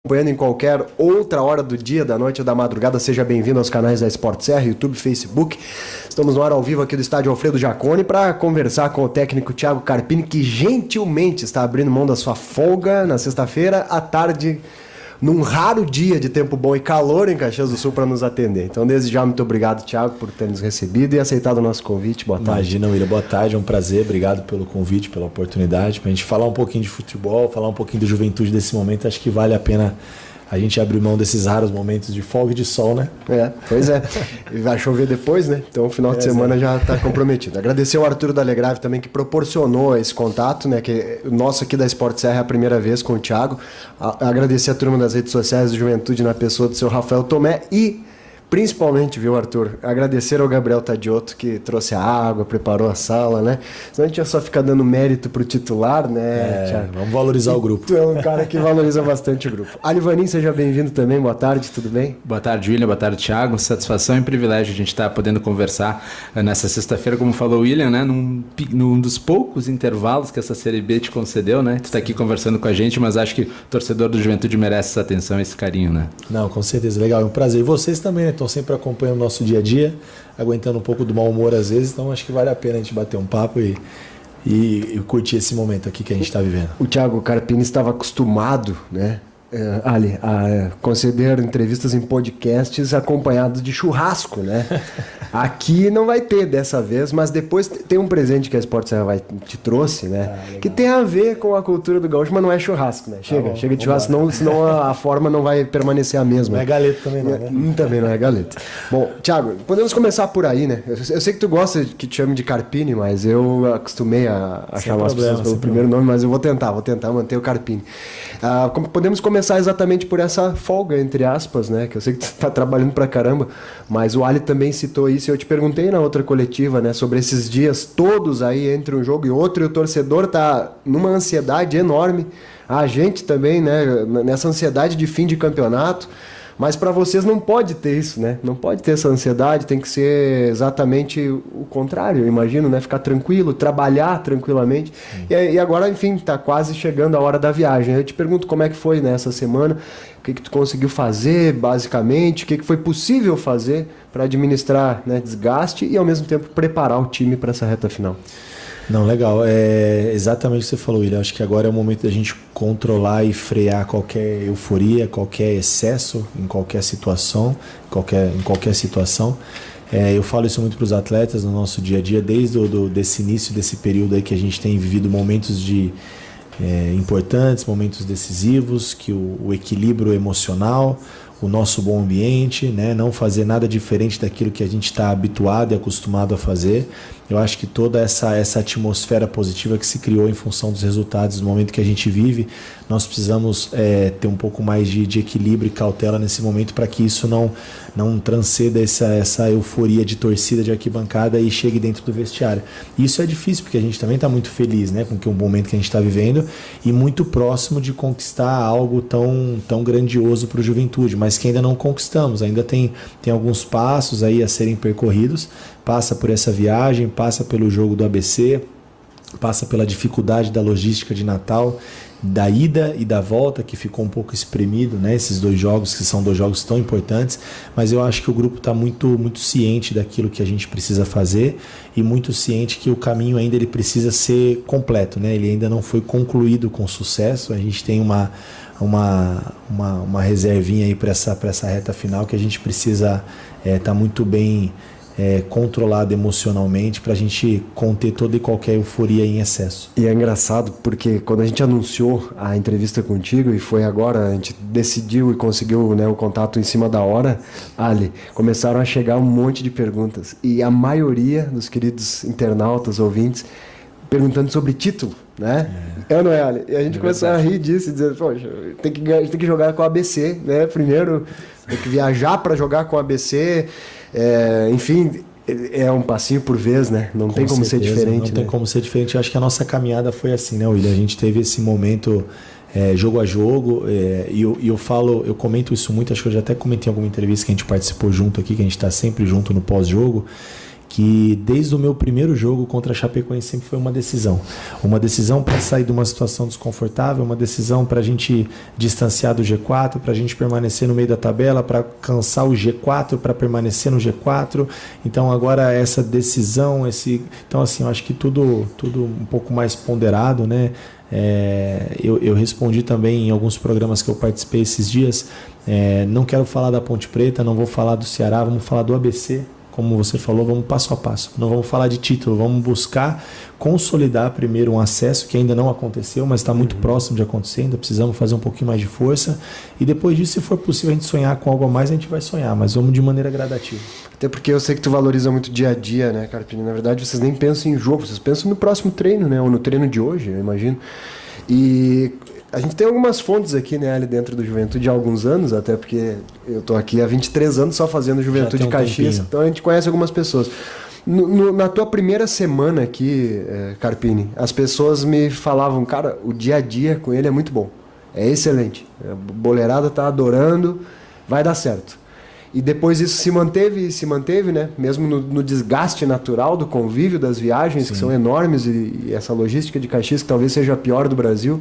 Acompanhando em qualquer outra hora do dia, da noite ou da madrugada, seja bem-vindo aos canais da Sport Serra, YouTube, Facebook. Estamos no ar ao vivo aqui do estádio Alfredo Jaconi para conversar com o técnico Thiago Carpini, que gentilmente está abrindo mão da sua folga na sexta-feira à tarde, num raro dia de tempo bom e calor em Caxias do Sul, para nos atender. Então, desde já, muito obrigado, Thiago, por ter nos recebido e aceitado o nosso convite. Boa tarde. Imagina, William. Boa tarde, é um prazer. Obrigado pelo convite, pela oportunidade, para a gente falar um pouquinho de futebol, falar um pouquinho da juventude desse momento. Acho que vale a pena a gente abrir mão desses raros momentos de folga e de sol, né? Pois é. Vai chover depois, né? Então o final de semana já está comprometido. Agradecer ao Arthur da Alegrave também, que proporcionou esse contato, né? Que o nosso aqui da Sport Serra é a primeira vez com o Thiago. Agradecer a turma das redes sociais do Juventude na pessoa do seu Rafael Tomé e principalmente, viu, Arthur, agradecer ao Gabriel Tadiotto, que trouxe a água, preparou a sala, né? Senão a gente ia só ficar dando mérito pro titular, né, Thiago? Vamos valorizar o grupo. Tu é um cara que valoriza bastante o grupo. Alivanin, seja bem-vindo também, boa tarde, tudo bem? Boa tarde, William, boa tarde, Thiago. Satisfação e privilégio a gente estar podendo conversar nessa sexta-feira, como falou o William, né? Num dos poucos intervalos que essa Série B te concedeu, né? Tu tá aqui conversando com a gente, mas acho que o torcedor do Juventude merece essa atenção e esse carinho, né? Não, com certeza, legal, é um prazer. E vocês também, né? Estão sempre acompanhando o nosso dia a dia, aguentando um pouco do mau humor às vezes, então acho que vale a pena a gente bater um papo e curtir esse momento aqui que a gente está vivendo. O Thiago Carpini estava acostumado, né, a conceder entrevistas em podcasts acompanhados de churrasco, né? Aqui não vai ter dessa vez, mas depois tem um presente que a Sport Serra te trouxe, né? Que tem a ver com a cultura do gaúcho, mas não é churrasco, né? Chega de churrasco, senão a forma não vai permanecer a mesma. Não é galeta também não, né? Também não é galeta. Bom, Thiago, podemos começar por aí, né? Eu sei que tu gosta que te chame de Carpini, mas eu acostumei a chamar as pessoas pelo primeiro nome, mas eu vou tentar manter o Carpini. Podemos começar exatamente por essa folga, entre aspas, né? Que eu sei que tu tá trabalhando pra caramba, mas o Ali também citou isso e eu te perguntei na outra coletiva, né? Sobre esses dias todos aí entre um jogo e outro, e o torcedor tá numa ansiedade enorme, a gente também, né? Nessa ansiedade de fim de campeonato. Mas para vocês não pode ter isso, né? Não pode ter essa ansiedade, tem que ser exatamente o contrário, eu imagino, né? Ficar tranquilo, trabalhar tranquilamente. E agora, enfim, tá quase chegando a hora da viagem. Eu te pergunto como é que foi nessa semana, o que tu conseguiu fazer, basicamente, o que foi possível fazer para administrar, né, desgaste e, ao mesmo tempo, preparar o time para essa reta final. Não, legal. É exatamente o que você falou, William. Acho que agora é o momento da gente controlar e frear qualquer euforia, qualquer excesso em qualquer situação, em qualquer situação. Eu falo isso muito para os atletas no nosso dia a dia, desde desse início, desse período aí que a gente tem vivido momentos importantes, momentos decisivos, que o equilíbrio emocional, o nosso bom ambiente, né? Não fazer nada diferente daquilo que a gente está habituado e acostumado a fazer. Eu acho que toda essa atmosfera positiva que se criou em função dos resultados do momento que a gente vive, nós precisamos ter um pouco mais de equilíbrio e cautela nesse momento para que isso não transcenda essa euforia de torcida, de arquibancada e chegue dentro do vestiário. E isso é difícil porque a gente também está muito feliz, né, com o momento que a gente está vivendo e muito próximo de conquistar algo tão grandioso para o Juventude, mas que ainda não conquistamos, ainda tem alguns passos aí a serem percorridos. Passa por essa viagem, passa pelo jogo do ABC, passa pela dificuldade da logística de Natal, da ida e da volta, que ficou um pouco espremido, né? Esses dois jogos, que são dois jogos tão importantes, mas eu acho que o grupo está muito ciente daquilo que a gente precisa fazer e muito ciente que o caminho ainda ele precisa ser completo, né? Ele ainda não foi concluído com sucesso, a gente tem uma reservinha aí para essa reta final que a gente precisa estar muito bem controlado emocionalmente para a gente conter toda e qualquer euforia em excesso. E é engraçado porque quando a gente anunciou a entrevista contigo e foi agora, a gente decidiu e conseguiu, né, o contato em cima da hora, Ali, começaram a chegar um monte de perguntas e a maioria dos queridos internautas, ouvintes, perguntando sobre título, né? É ou não é, Ali? E a gente começou a rir disso e dizer, poxa, tem que jogar com o ABC, né? Primeiro, tem que viajar para jogar com o ABC, enfim, é um passinho por vez, né? Não tem como ser diferente. Não tem como ser diferente. Eu acho que a nossa caminhada foi assim, né, William? A gente teve esse momento jogo a jogo, e eu comento isso muito, acho que eu já até comentei em alguma entrevista que a gente participou junto aqui, que a gente está sempre junto no pós-jogo, que desde o meu primeiro jogo contra a Chapecoense sempre foi uma decisão para sair de uma situação desconfortável, uma decisão para a gente distanciar do G4, para a gente permanecer no meio da tabela, para alcançar o G4, para permanecer no G4. Então agora essa decisão, então assim, eu acho que tudo um pouco mais ponderado, né? Eu respondi também em alguns programas que eu participei esses dias. Não quero falar da Ponte Preta, não vou falar do Ceará, vamos falar do ABC. Como você falou, vamos passo a passo. Não vamos falar de título, vamos buscar consolidar primeiro um acesso que ainda não aconteceu, mas está muito próximo de acontecer, ainda precisamos fazer um pouquinho mais de força. E depois disso, se for possível a gente sonhar com algo a mais, a gente vai sonhar, mas vamos de maneira gradativa. Até porque eu sei que tu valoriza muito o dia a dia, né, Carpini? Na verdade, vocês nem pensam em jogo, vocês pensam no próximo treino, né? Ou no treino de hoje, eu imagino. E a gente tem algumas fontes aqui, né, ali dentro do Juventude há alguns anos, até porque eu tô aqui há 23 anos só fazendo Juventude Caxias, então a gente conhece algumas pessoas. Na tua primeira semana aqui, Carpini, as pessoas me falavam, cara, o dia a dia com ele é muito bom, é excelente, a boleirada tá adorando, vai dar certo. E depois isso se manteve, né? Mesmo no desgaste natural do convívio das viagens, sim, que são enormes, e essa logística de Caxias que talvez seja a pior do Brasil.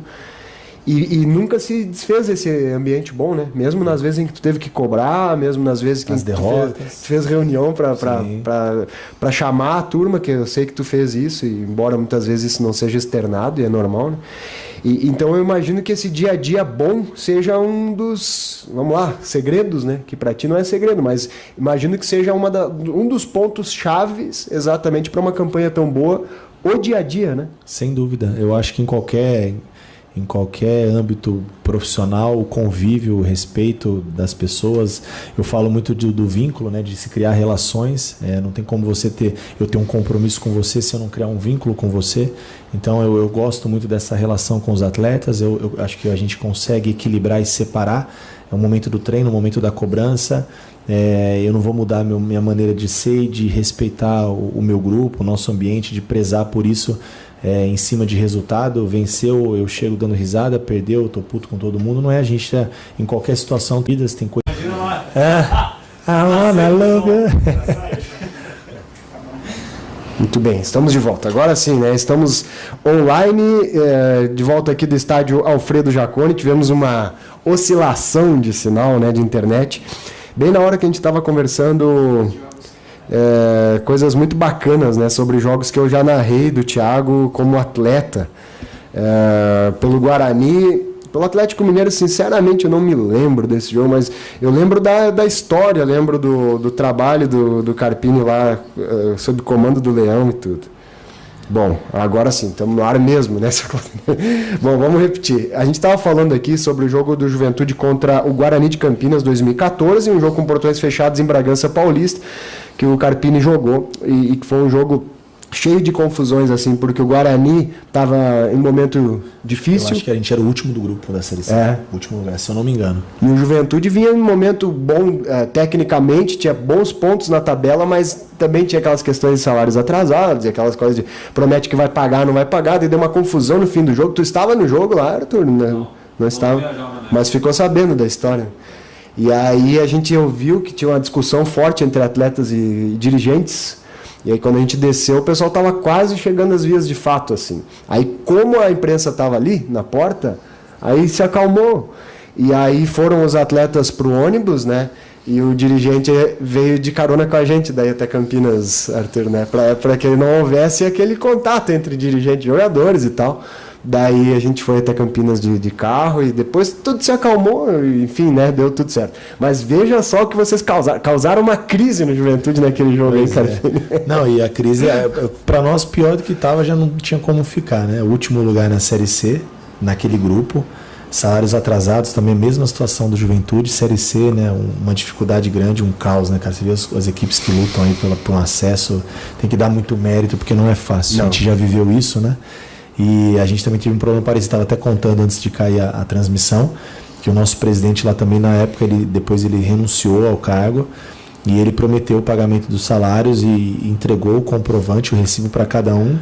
E nunca se desfez esse ambiente bom, né? Mesmo nas vezes em que tu teve que cobrar, mesmo nas vezes que tu fez reunião para chamar a turma, que eu sei que tu fez isso, e embora muitas vezes isso não seja externado, e é normal, né? Então eu imagino que esse dia a dia bom seja um dos, vamos lá, segredos, né? Que para ti não é segredo, mas imagino que seja um dos pontos chaves exatamente para uma campanha tão boa, o dia a dia, né? Sem dúvida. Eu acho que em qualquer âmbito profissional, o convívio, o respeito das pessoas, eu falo muito do vínculo, né, de se criar relações. Não tem como eu ter um compromisso com você se eu não criar um vínculo com você. Então eu gosto muito dessa relação com os atletas. Eu acho que a gente consegue equilibrar e separar. É o momento do treino, o momento da cobrança. Eu não vou mudar minha maneira de ser e de respeitar o meu grupo, o nosso ambiente, de prezar por isso. Em cima de resultado, venceu, eu chego dando risada, perdeu, eu tô puto com todo mundo. Não é, a gente em qualquer situação, vidas tem coisa. Muito bem, estamos de volta. Agora sim, né? Estamos online, de volta aqui do estádio Alfredo Jaconi. Tivemos uma oscilação de sinal, né, de internet. Bem na hora que a gente estava conversando coisas muito bacanas, né, sobre jogos que eu já narrei do Thiago como atleta. Pelo Guarani, pelo Atlético Mineiro, sinceramente eu não me lembro desse jogo, mas eu lembro da história, lembro do trabalho do Carpini lá, sob comando do Leão e tudo. Bom, agora sim, estamos no ar mesmo, né? Bom, vamos repetir. A gente estava falando aqui sobre o jogo do Juventude contra o Guarani de Campinas 2014, um jogo com portões fechados em Bragança Paulista, que o Carpini jogou, e que foi um jogo cheio de confusões, assim, porque o Guarani estava em momento difícil. Eu acho que a gente era o último do grupo da Série C. Último lugar, se eu não me engano. E o Juventude vinha em um momento bom, tecnicamente, tinha bons pontos na tabela, mas também tinha aquelas questões de salários atrasados, e aquelas coisas de promete que vai pagar, não vai pagar, e deu uma confusão no fim do jogo. Tu estava no jogo lá, Arthur? Não estava, mas ficou sabendo da história. E aí a gente ouviu que tinha uma discussão forte entre atletas e dirigentes. E aí quando a gente desceu, o pessoal estava quase chegando às vias de fato, assim. Aí como a imprensa estava ali, na porta, aí se acalmou. E aí foram os atletas pro ônibus, né? E o dirigente veio de carona com a gente daí até Campinas, Arthur, né? Para que não houvesse aquele contato entre dirigente e jogadores e tal. Daí a gente foi até Campinas de carro e depois tudo se acalmou, enfim, né? Deu tudo certo. Mas veja só o que vocês causaram uma crise no Juventude naquele jogo aí, cara. Não, e a crise, para nós, pior do que estava, já não tinha como ficar, né? O último lugar na Série C, naquele grupo, salários atrasados, também a mesma situação do Juventude, Série C, né? Uma dificuldade grande, um caos, né, cara? Você vê as equipes que lutam aí por um acesso, tem que dar muito mérito, porque não é fácil. Não. A gente já viveu isso, né? E a gente também teve um problema parecido, estava até contando antes de cair a transmissão, que o nosso presidente lá também na época, depois ele renunciou ao cargo e ele prometeu o pagamento dos salários e entregou o comprovante, o recibo para cada um.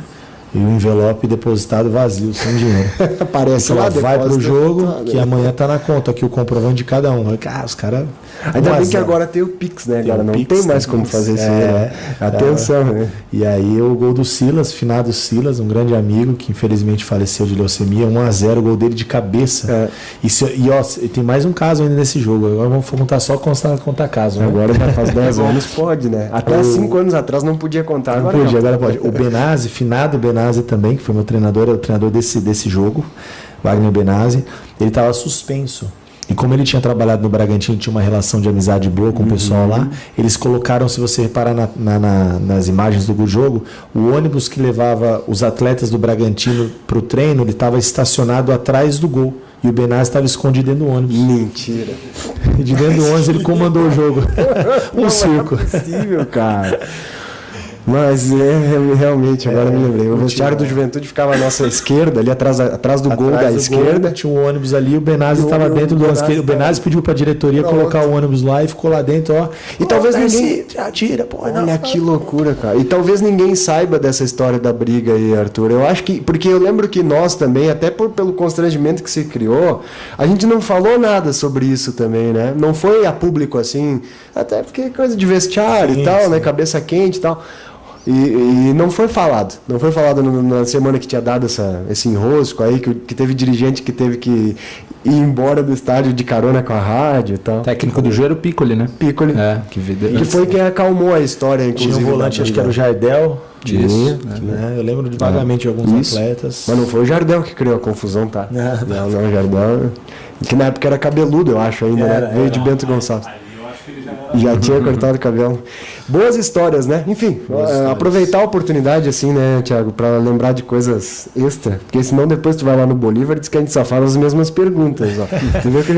E o envelope depositado vazio, sem dinheiro. Aparece lá, vai pro jogo, que amanhã tá na conta, aqui o comprovante de cada um. Os caras... Ainda bem que agora tem o Pix, né, cara? Não tem mais como fazer isso aí, né? Atenção, né? E aí o gol do Silas, finado Silas, um grande amigo que infelizmente faleceu de leucemia, 1-0, o gol dele de cabeça. E tem mais um caso ainda nesse jogo. Agora vamos contar só contar caso, né? Agora já faz 10 anos, pode, né? Até 5 anos atrás não podia contar. Agora pode. O Benazzi, finado Benazzi também, que foi meu treinador, é o treinador desse jogo, Wagner Benazzi, ele estava suspenso. E como ele tinha trabalhado no Bragantino, tinha uma relação de amizade boa com o pessoal lá, eles colocaram, se você reparar nas imagens do jogo, o ônibus que levava os atletas do Bragantino para o treino, ele estava estacionado atrás do gol. E o Benazzi estava escondido dentro do ônibus. Mentira. E de dentro do ônibus ele comandou o jogo. circo. Não é possível, cara. Mas realmente, agora me lembrei. O vestiário do Juventude ficava à nossa esquerda, ali atrás do gol da esquerda. Tinha um ônibus ali, o Benazzi estava dentro do ônibus. O Benazzi pediu para a diretoria colocar o ônibus lá e ficou lá dentro, ó. E talvez ninguém... Atira, pô. Olha que loucura, cara. E talvez ninguém saiba dessa história da briga aí, Arthur. Eu acho que... Porque eu lembro que nós também, até pelo constrangimento que se criou, a gente não falou nada sobre isso também, né? Não foi a público assim, até porque é coisa de vestiário e tal, né? Cabeça quente e tal. E não foi falado. Não foi falado na semana que tinha dado esse enrosco aí, que teve dirigente que teve que ir embora do estádio de carona com a rádio e tal. Técnico do jogo era o Piccoli, né? Piccoli. Que foi quem acalmou a história, inclusive. Tinha um volante, acho que era o Jardel. Isso. Né? Eu lembro vagamente de alguns atletas. Mas não foi o Jardel que criou a confusão, tá? Não, o Jardel. Que na época era cabeludo, eu acho, ainda, né? Veio de Bento Gonçalves. Já tinha cortado o cabelo. Boas histórias, né? Enfim, aproveitar a oportunidade, assim, né, Thiago, pra lembrar de coisas extra. Porque senão depois tu vai lá no Bolívar e diz que a gente só fala as mesmas perguntas. Ó. Você viu que eu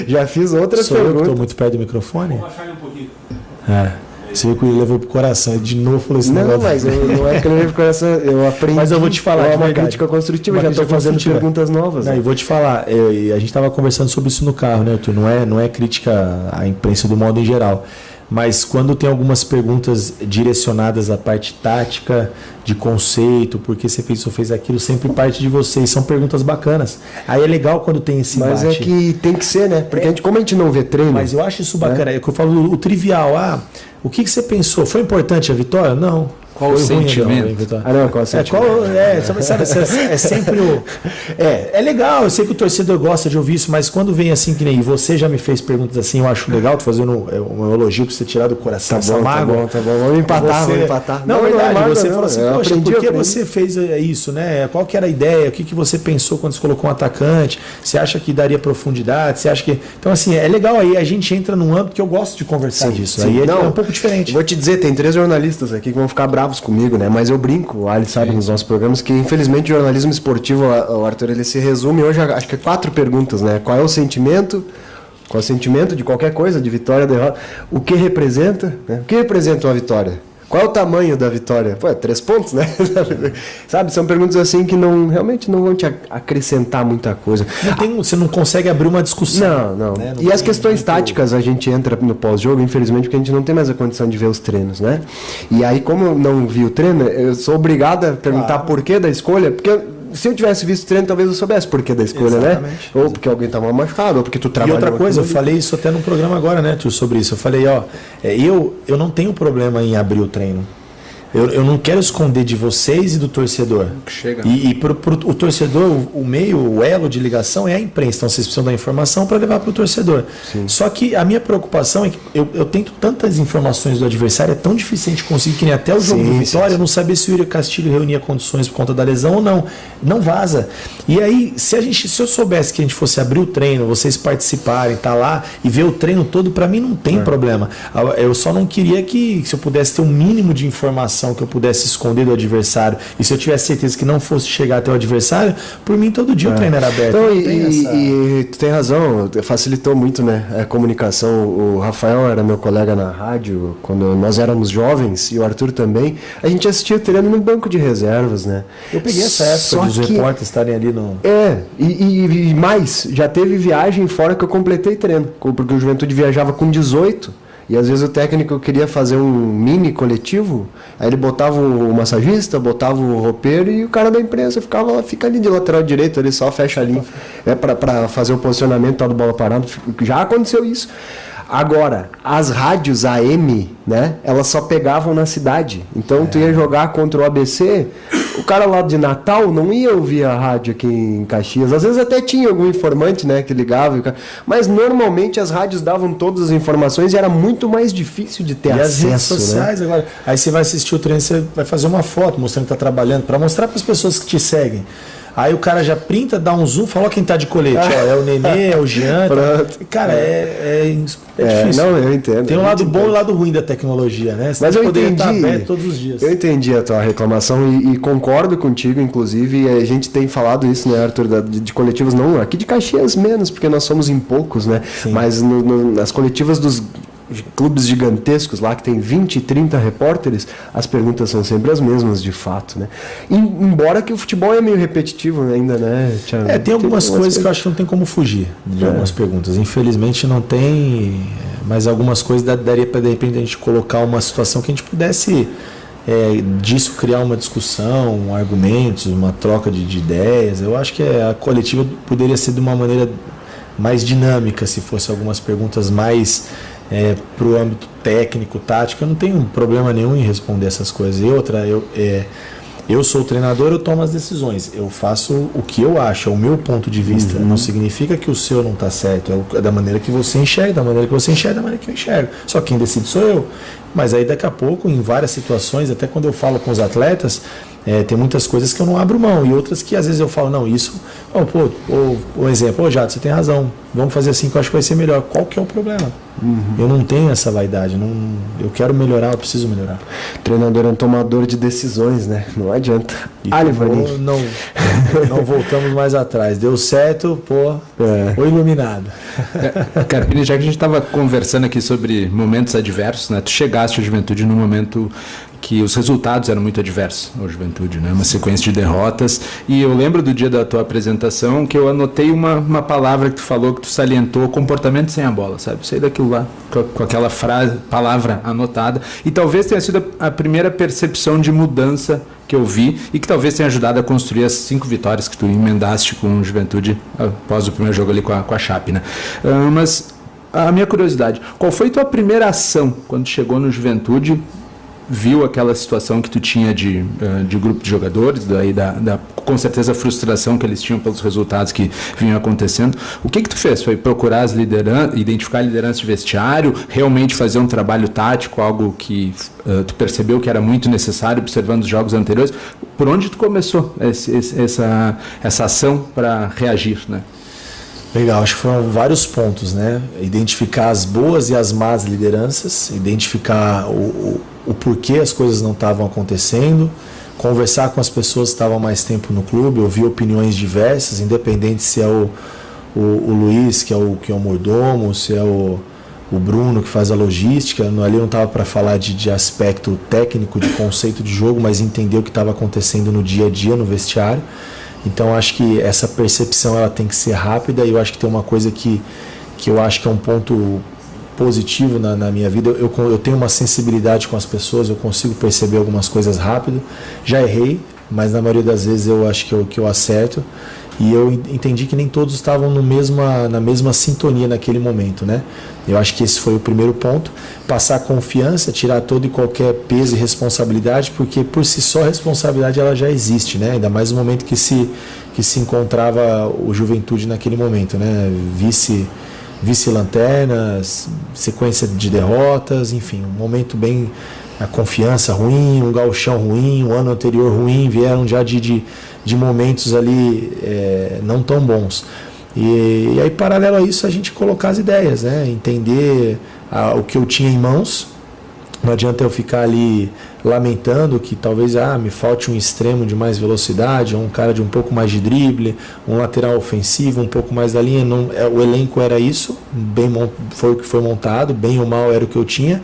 já fiz outras perguntas. Eu tô muito perto do microfone? Vou baixar ele um pouquinho. Você viu que ele levou pro coração. De novo falou esse negócio. Não, mas não é que eu levei pro coração. Eu aprendi. Mas eu vou te falar. É uma crítica construtiva. Já estou fazendo perguntas novas. Não, e vou te falar. A gente estava conversando sobre isso no carro, né, Arthur? Não é crítica à imprensa do modo em geral. Mas quando tem algumas perguntas direcionadas à parte tática, de conceito, por que você fez isso ou fez aquilo, sempre parte de vocês. São perguntas bacanas. Aí é legal quando tem esse embate. Mas é que tem que ser, né? Porque como a gente não vê treino... Mas eu acho isso bacana. É que eu falo o trivial. O que você pensou? Foi importante a vitória? Não. Qual o sentimento? Qual o sentimento? Sabe, é sempre o... É legal, eu sei que o torcedor gosta de ouvir isso, mas quando vem assim, que nem você já me fez perguntas assim, eu acho legal, tô fazendo um elogio pra você tirar do coração essa mágoa. Tá bom. Vamos empatar. Não, verdade, você falou assim, poxa, por que você fez isso, né? Qual que era a ideia? O que você pensou quando você colocou um atacante? Você acha que daria profundidade? Você acha que... Então, assim, é legal aí, a gente entra num âmbito que eu gosto de conversar disso. Aí é um pouco diferente. Vou te dizer, tem 3 jornalistas aqui que vão ficar bravos comigo, né? Mas eu brinco, o Ali sabe nos nossos programas, que infelizmente o jornalismo esportivo, o Arthur, ele se resume hoje, acho que 4 perguntas, né? Qual é o sentimento? Qual é o sentimento de qualquer coisa, de vitória, derrota? O que representa? Né? O que representa uma vitória? Qual é o tamanho da vitória? 3 pontos, né? Sabe, são perguntas assim que realmente não vão te acrescentar muita coisa. Você não consegue abrir uma discussão. Não. Né? E as questões táticas a gente entra no pós-jogo, infelizmente, porque a gente não tem mais a condição de ver os treinos, né? E aí, como eu não vi o treino, eu sou obrigado a perguntar porquê da escolha, porque se eu tivesse visto o treino, talvez eu soubesse porquê da escolha, né? Ou porque alguém estava machucado, ou porque tu trabalha. E outra coisa, eu falei isso até no programa agora, né, Tio, sobre isso. Eu falei, eu não tenho problema em abrir o treino. Eu não quero esconder de vocês e do torcedor. Chega. E pro o torcedor, o elo de ligação é a imprensa. Então vocês precisam da informação para levar para o torcedor. Sim. Só que a minha preocupação é que eu tento tantas informações do adversário, é tão difícil a gente conseguir, que nem até o jogo do Vitória, eu não sabia se o Yuri Castilho reunia condições por conta da lesão ou não. Não vaza. E aí, se eu soubesse que a gente fosse abrir o treino, vocês participarem, tá lá e ver o treino todo, para mim não tem problema. Eu só não queria que, se eu pudesse ter um mínimo de informação que eu pudesse esconder do adversário, e se eu tivesse certeza que não fosse chegar até o adversário, por mim todo dia o treino era aberto. Então, e tu tem razão, facilitou muito, né, a comunicação. O Rafael era meu colega na rádio quando nós éramos jovens, e o Arthur também. A gente assistia o treino no banco de reservas, né? Eu peguei essa época dos repórteres estarem ali no... E mais, já teve viagem fora que eu completei treino, porque o Juventude viajava com 18. E às vezes o técnico queria fazer um mini coletivo, aí ele botava o massagista, botava o roupeiro e o cara da imprensa fica ali de lateral direito, ele só fecha ali para fazer o posicionamento tal do bola parada. Já aconteceu isso. Agora, as rádios AM, né, elas só pegavam na cidade. Então, tu ia jogar contra o ABC, o cara lá de Natal não ia ouvir a rádio aqui em Caxias. Às vezes até tinha algum informante, né, que ligava. Mas, normalmente, as rádios davam todas as informações e era muito mais difícil de ter acesso. E as redes sociais, né? Agora, aí você vai assistir o treino, você vai fazer uma foto mostrando que está trabalhando, para mostrar para as pessoas que te seguem. Aí o cara já printa, dá um zoom, fala quem tá de colete. Ó, é o Nenê, é o Jean. Tá... Cara, é difícil. Não, eu entendo. Tem um lado bom e um lado ruim da tecnologia, né? Você mas eu entendi. Estar aberto todos os dias. Eu entendi a tua reclamação e concordo contigo, inclusive. A gente tem falado isso, né, Arthur, de coletivos, não aqui de Caxias menos, porque nós somos em poucos, né? Sim. Mas nas coletivas dos clubes gigantescos lá que tem 20, 30 repórteres, as perguntas são sempre as mesmas, de fato, né? Embora que o futebol é meio repetitivo ainda, né, Thiago? Tem algumas coisas que eu acho que não tem como fugir de algumas perguntas. Infelizmente não tem, mas algumas coisas daria para, de repente, a gente colocar uma situação que a gente pudesse disso criar uma discussão, argumentos, uma troca de ideias. Eu acho que a coletiva poderia ser de uma maneira mais dinâmica, se fosse algumas perguntas mais para o âmbito técnico, tático. Eu não tenho problema nenhum em responder essas coisas. E outra, eu sou o treinador, eu tomo as decisões, eu faço o que eu acho, é o meu ponto de vista. Não significa que o seu não está certo, é da maneira que você enxerga, da maneira que você enxerga, da maneira que eu enxergo. Só quem decide sou eu. Mas aí daqui a pouco, em várias situações, até quando eu falo com os atletas, tem muitas coisas que eu não abro mão, e outras que às vezes eu falo, não, isso, o exemplo, Jado, você tem razão, vamos fazer assim que eu acho que vai ser melhor. Qual que é o problema? Eu não tenho essa vaidade, eu quero melhorar, eu preciso melhorar. O treinador é um tomador de decisões, né? Não adianta. Não voltamos mais atrás. Deu certo, foi iluminado. Carpini, já que a gente estava conversando aqui sobre momentos adversos, né? Tu chegaste à Juventude num momento que os resultados eram muito adversos à Juventude, né? Uma sequência de derrotas, e eu lembro do dia da tua apresentação que eu anotei uma palavra que tu falou, que tu salientou, comportamento sem a bola, sabe? Sei daquilo lá, com aquela palavra anotada, e talvez tenha sido a primeira percepção de mudança que eu vi, e que talvez tenha ajudado a construir as 5 vitórias que tu emendaste com Juventude após o primeiro jogo ali com a Chape, né? Mas a minha curiosidade, qual foi tua primeira ação quando chegou no Juventude, viu aquela situação que tu tinha de grupo de jogadores, daí com certeza a frustração que eles tinham pelos resultados que vinham acontecendo? O que tu fez? Foi procurar identificar a liderança de vestiário, realmente fazer um trabalho tático, algo que tu percebeu que era muito necessário observando os jogos anteriores? Por onde tu começou essa ação para reagir, né? Legal, acho que foram vários pontos, né? Identificar as boas e as más lideranças, identificar o porquê as coisas não estavam acontecendo, conversar com as pessoas que estavam mais tempo no clube, ouvir opiniões diversas, independente se é o Luiz, que é o mordomo, se é o Bruno, que faz a logística. Ali não estava para falar de aspecto técnico, de conceito de jogo, mas entender o que estava acontecendo no dia a dia, no vestiário. Então acho que essa percepção ela tem que ser rápida, e eu acho que tem uma coisa que eu acho que é um ponto positivo na minha vida. Eu tenho uma sensibilidade com as pessoas, eu consigo perceber algumas coisas rápido. Já errei, mas na maioria das vezes eu acho que eu acerto, e eu entendi que nem todos estavam na mesma sintonia naquele momento, né? Eu acho que esse foi o primeiro ponto, passar confiança, tirar todo e qualquer peso e responsabilidade, porque por si só a responsabilidade ela já existe, né? Ainda mais no momento que se encontrava o Juventude naquele momento, né? Vice-lanternas, sequência de derrotas, enfim, um momento bem, a confiança ruim, um gauchão ruim, um ano anterior ruim, vieram já de momentos ali não tão bons. E aí, paralelo a isso, a gente colocar as ideias, né? Entender o que eu tinha em mãos. Não adianta eu ficar ali lamentando que talvez me falte um extremo de mais velocidade, um cara de um pouco mais de drible, um lateral ofensivo, um pouco mais da linha. O elenco era isso, foi o que foi montado, bem ou mal era o que eu tinha,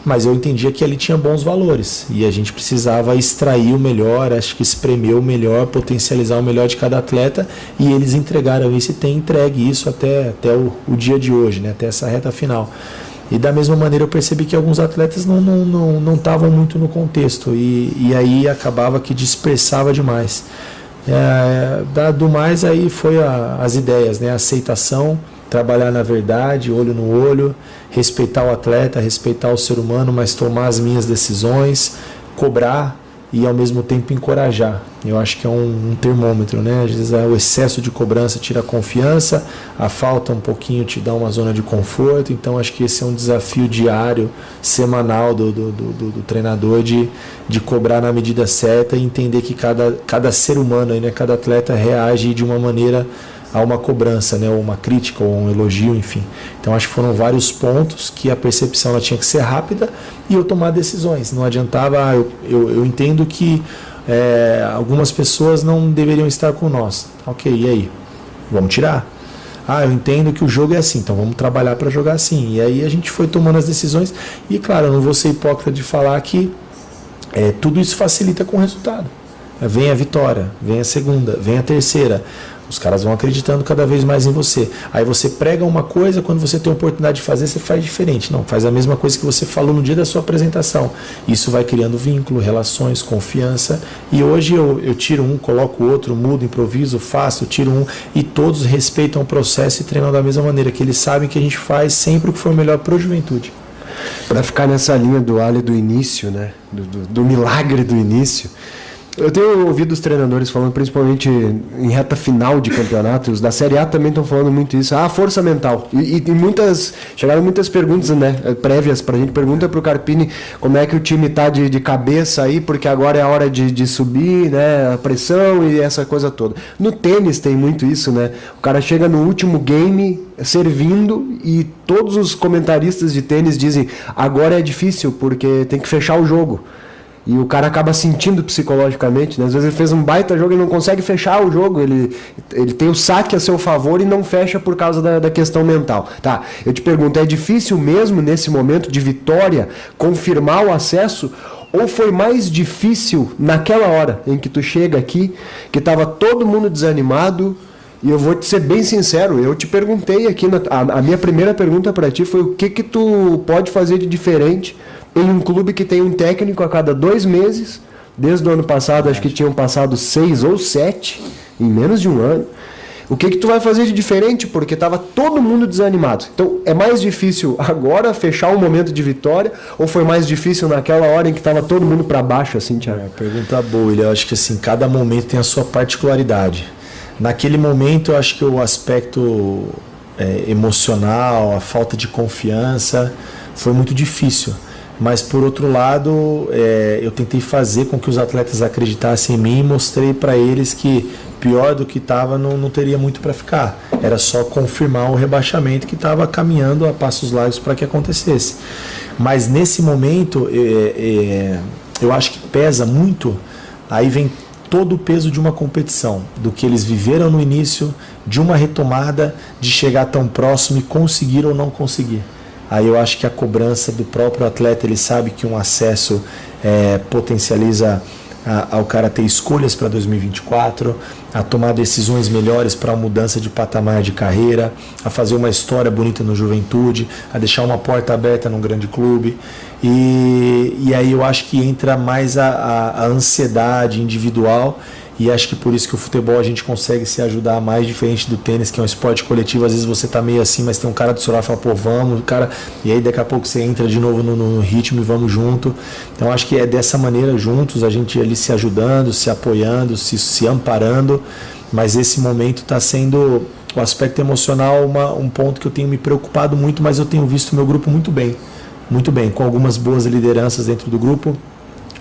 mas eu entendia que ali tinha bons valores e a gente precisava extrair o melhor, acho que espremer o melhor, potencializar o melhor de cada atleta, e eles entregaram isso e têm entregue isso até o dia de hoje, né? Até essa reta final. E da mesma maneira eu percebi que alguns atletas não estavam muito no contexto e aí acabava que dispersava demais. Do mais aí foi as ideias, né? A aceitação, trabalhar na verdade, olho no olho, respeitar o atleta, respeitar o ser humano, mas tomar as minhas decisões, cobrar e ao mesmo tempo encorajar. Eu acho que é um termômetro, né? Às vezes o excesso de cobrança tira a confiança, a falta um pouquinho te dá uma zona de conforto, então acho que esse é um desafio diário, semanal do treinador de cobrar na medida certa e entender que cada ser humano, né? Cada atleta reage de uma maneira a uma cobrança, né, ou uma crítica, ou um elogio, enfim. Então acho que foram vários pontos que a percepção ela tinha que ser rápida e eu tomar decisões. Não adiantava, eu entendo que algumas pessoas não deveriam estar com nós. Ok, e aí? Vamos tirar. Eu entendo que o jogo é assim, então vamos trabalhar para jogar assim. E aí a gente foi tomando as decisões e, claro, eu não vou ser hipócrita de falar que tudo isso facilita com o resultado. Vem a vitória, vem a segunda, vem a terceira. Os caras vão acreditando cada vez mais em você. Aí você prega uma coisa, quando você tem a oportunidade de fazer, você faz diferente. Não, faz a mesma coisa que você falou no dia da sua apresentação. Isso vai criando vínculo, relações, confiança. E hoje eu tiro um, coloco o outro, mudo, improviso, faço, tiro um. E todos respeitam o processo e treinam da mesma maneira, que eles sabem que a gente faz sempre o que for melhor para a juventude. Para ficar nessa linha do Ali do início, né? Do milagre do início. Eu tenho ouvido os treinadores falando, principalmente em reta final de campeonato, os da Série A também estão falando muito isso, força mental. E chegaram muitas perguntas, né, prévias pra gente. Pergunta pro Carpini como é que o time tá de cabeça aí, porque agora é a hora de subir, né, a pressão e essa coisa toda. No tênis tem muito isso, né, o cara chega no último game servindo e todos os comentaristas de tênis dizem, agora é difícil porque tem que fechar o jogo. E o cara acaba sentindo psicologicamente, né? Às vezes ele fez um baita jogo e não consegue fechar o jogo, ele tem o saque a seu favor e não fecha por causa da questão mental. Tá, eu te pergunto, é difícil mesmo nesse momento de vitória confirmar o acesso? Ou foi mais difícil naquela hora em que tu chega aqui, que estava todo mundo desanimado? E eu vou te ser bem sincero, eu te perguntei aqui, a minha primeira pergunta para ti foi o que tu pode fazer de diferente em um clube que tem um técnico a cada 2 meses, desde o ano passado acho que tinham passado 6 ou 7, em menos de um ano. O que tu vai fazer de diferente? Porque estava todo mundo desanimado. Então é mais difícil agora fechar um momento de vitória ou foi mais difícil naquela hora em que estava todo mundo para baixo, assim, Thiago? Pergunta boa, eu acho que assim, cada momento tem a sua particularidade. Naquele momento eu acho que o aspecto emocional, a falta de confiança foi muito difícil. Mas, por outro lado, eu tentei fazer com que os atletas acreditassem em mim e mostrei para eles que, pior do que estava, não teria muito para ficar. Era só confirmar o rebaixamento que estava caminhando a passos largos para que acontecesse. Mas, nesse momento, eu acho que pesa muito, aí vem todo o peso de uma competição, do que eles viveram no início, de uma retomada, de chegar tão próximo e conseguir ou não conseguir. Aí eu acho que a cobrança do próprio atleta, ele sabe que um acesso potencializa ao cara ter escolhas para 2024, a tomar decisões melhores para a mudança de patamar de carreira, a fazer uma história bonita no Juventude, a deixar uma porta aberta num grande clube. E aí eu acho que entra mais a ansiedade individual. E acho que por isso que o futebol a gente consegue se ajudar mais, diferente do tênis, que é um esporte coletivo. Às vezes você tá meio assim, mas tem um cara do seu lado e fala, pô, vamos, cara. E aí daqui a pouco você entra de novo no ritmo e vamos junto. Então acho que é dessa maneira, juntos, a gente ali se ajudando, se apoiando, se amparando. Mas esse momento está sendo, o aspecto emocional, um ponto que eu tenho me preocupado muito, mas eu tenho visto o meu grupo muito bem, com algumas boas lideranças dentro do grupo.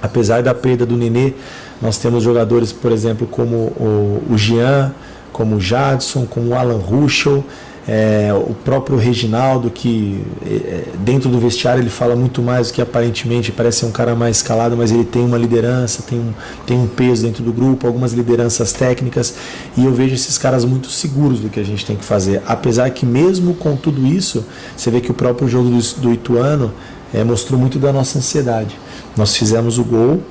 Apesar da perda do Nenê, nós temos jogadores, por exemplo, como o Jean, como o Jadson, como o Alan Ruschel, o próprio Reginaldo, que dentro do vestiário ele fala muito mais do que aparentemente parece ser um cara mais escalado, mas ele tem uma liderança, tem um peso dentro do grupo, algumas lideranças técnicas, e eu vejo esses caras muito seguros do que a gente tem que fazer. Apesar que mesmo com tudo isso, você vê que o próprio jogo do Ituano mostrou muito da nossa ansiedade. Nós fizemos o gol,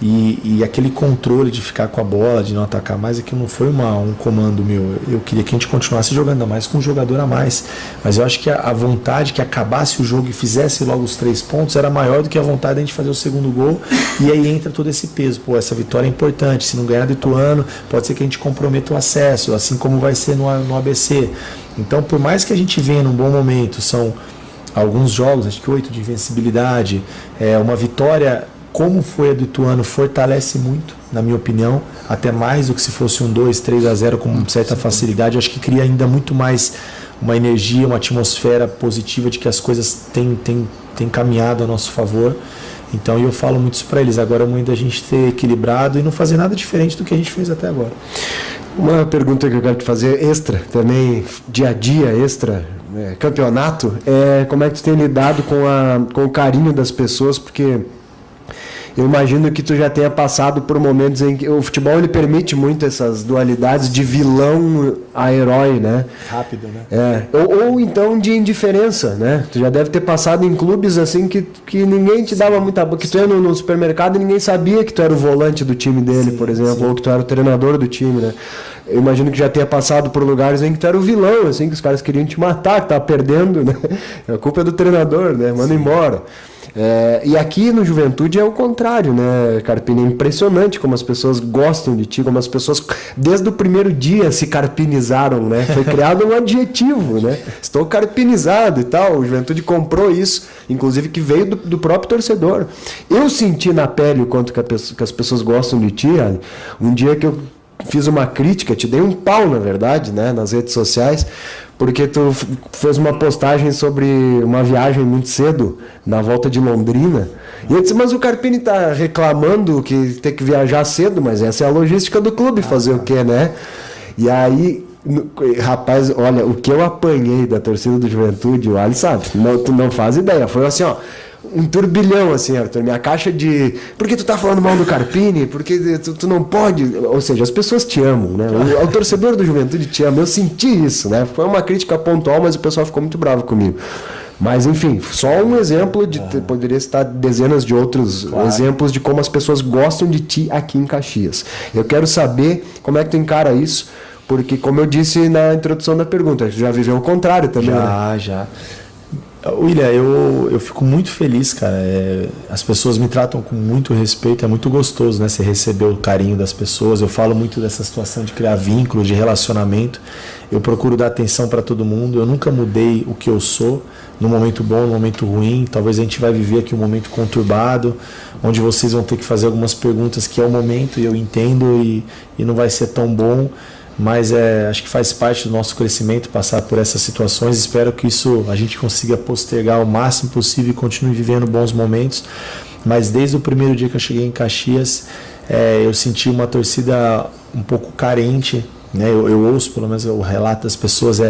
E aquele controle de ficar com a bola, de não atacar mais, aquilo não foi um comando meu. Eu queria que a gente continuasse jogando, ainda mais com um jogador a mais. Mas eu acho que a vontade que acabasse o jogo e fizesse logo os 3 pontos era maior do que a vontade de a gente fazer o segundo gol. E aí entra todo esse peso. Pô, essa vitória é importante. Se não ganhar do Ituano, pode ser que a gente comprometa o acesso, assim como vai ser no ABC. Então, por mais que a gente venha num bom momento, são alguns jogos, acho que 8 de invencibilidade, uma vitória como foi a do Ituano fortalece muito, na minha opinião, até mais do que se fosse um 2-3-0 com certa facilidade. Acho que cria ainda muito mais uma energia, uma atmosfera positiva de que as coisas têm caminhado a nosso favor. Então eu falo muito isso para eles. Agora é o momento da gente ter equilibrado e não fazer nada diferente do que a gente fez até agora. Uma pergunta que eu quero te fazer extra, também dia a dia, extra, campeonato, como é que tu tem lidado com o carinho das pessoas, porque eu imagino que tu já tenha passado por momentos em que o futebol ele permite muito essas dualidades de vilão a herói, né? Rápido, né? Ou então de indiferença, né? Tu já deve ter passado em clubes assim que ninguém te dava muita bola, que tu ia no supermercado e ninguém sabia que tu era o volante do time dele, por exemplo, ou que tu era o treinador do time, né? Eu imagino que já tenha passado por lugares em que tu era o vilão, assim, que os caras queriam te matar, que tava perdendo, né? A culpa é do treinador, né? Manda embora. E aqui no Juventude é o contrário, né, Carpini? É impressionante como as pessoas gostam de ti, como as pessoas desde o primeiro dia se carpinizaram, né? Foi criado um adjetivo, né? Estou carpinizado e tal. O Juventude comprou isso, inclusive que veio do próprio torcedor. Eu senti na pele o quanto que as pessoas gostam de ti, Ali. Um dia que eu fiz uma crítica, te dei um pau, na verdade, né, nas redes sociais, porque tu fez uma postagem sobre uma viagem muito cedo, na volta de Londrina, e eu disse, mas o Carpini tá reclamando que tem que viajar cedo, mas essa é a logística do clube, fazer o quê, né? E aí, rapaz, olha, o que eu apanhei da torcida do Juventude, o Ali sabe, tu não faz ideia, foi assim, ó, um turbilhão, assim, Arthur, minha caixa de... Por que tu tá falando mal do Carpini? Porque tu não pode... Ou seja, as pessoas te amam, né? O torcedor do Juventude te ama. Eu senti isso, né? Foi uma crítica pontual, mas o pessoal ficou muito bravo comigo. Mas, enfim, só um exemplo de... Poderia citar dezenas de outros exemplos de como as pessoas gostam de ti aqui em Caxias. Eu quero saber como é que tu encara isso, porque, como eu disse na introdução da pergunta, tu já viveu o contrário também, Já. William, eu fico muito feliz, cara. As pessoas me tratam com muito respeito, é muito gostoso, né? Você receber o carinho das pessoas. Eu falo muito dessa situação de criar vínculo, de relacionamento. Eu procuro dar atenção para todo mundo. Eu nunca mudei o que eu sou, no momento bom, no momento ruim. Talvez a gente vai viver aqui um momento conturbado, onde vocês vão ter que fazer algumas perguntas que é o momento e eu entendo e não vai ser tão bom. Mas acho que faz parte do nosso crescimento passar por essas situações. Espero que isso a gente consiga postergar o máximo possível e continue vivendo bons momentos. Mas desde o primeiro dia que eu cheguei em Caxias, eu senti uma torcida um pouco carente, né? Eu ouço, pelo menos o relato das pessoas,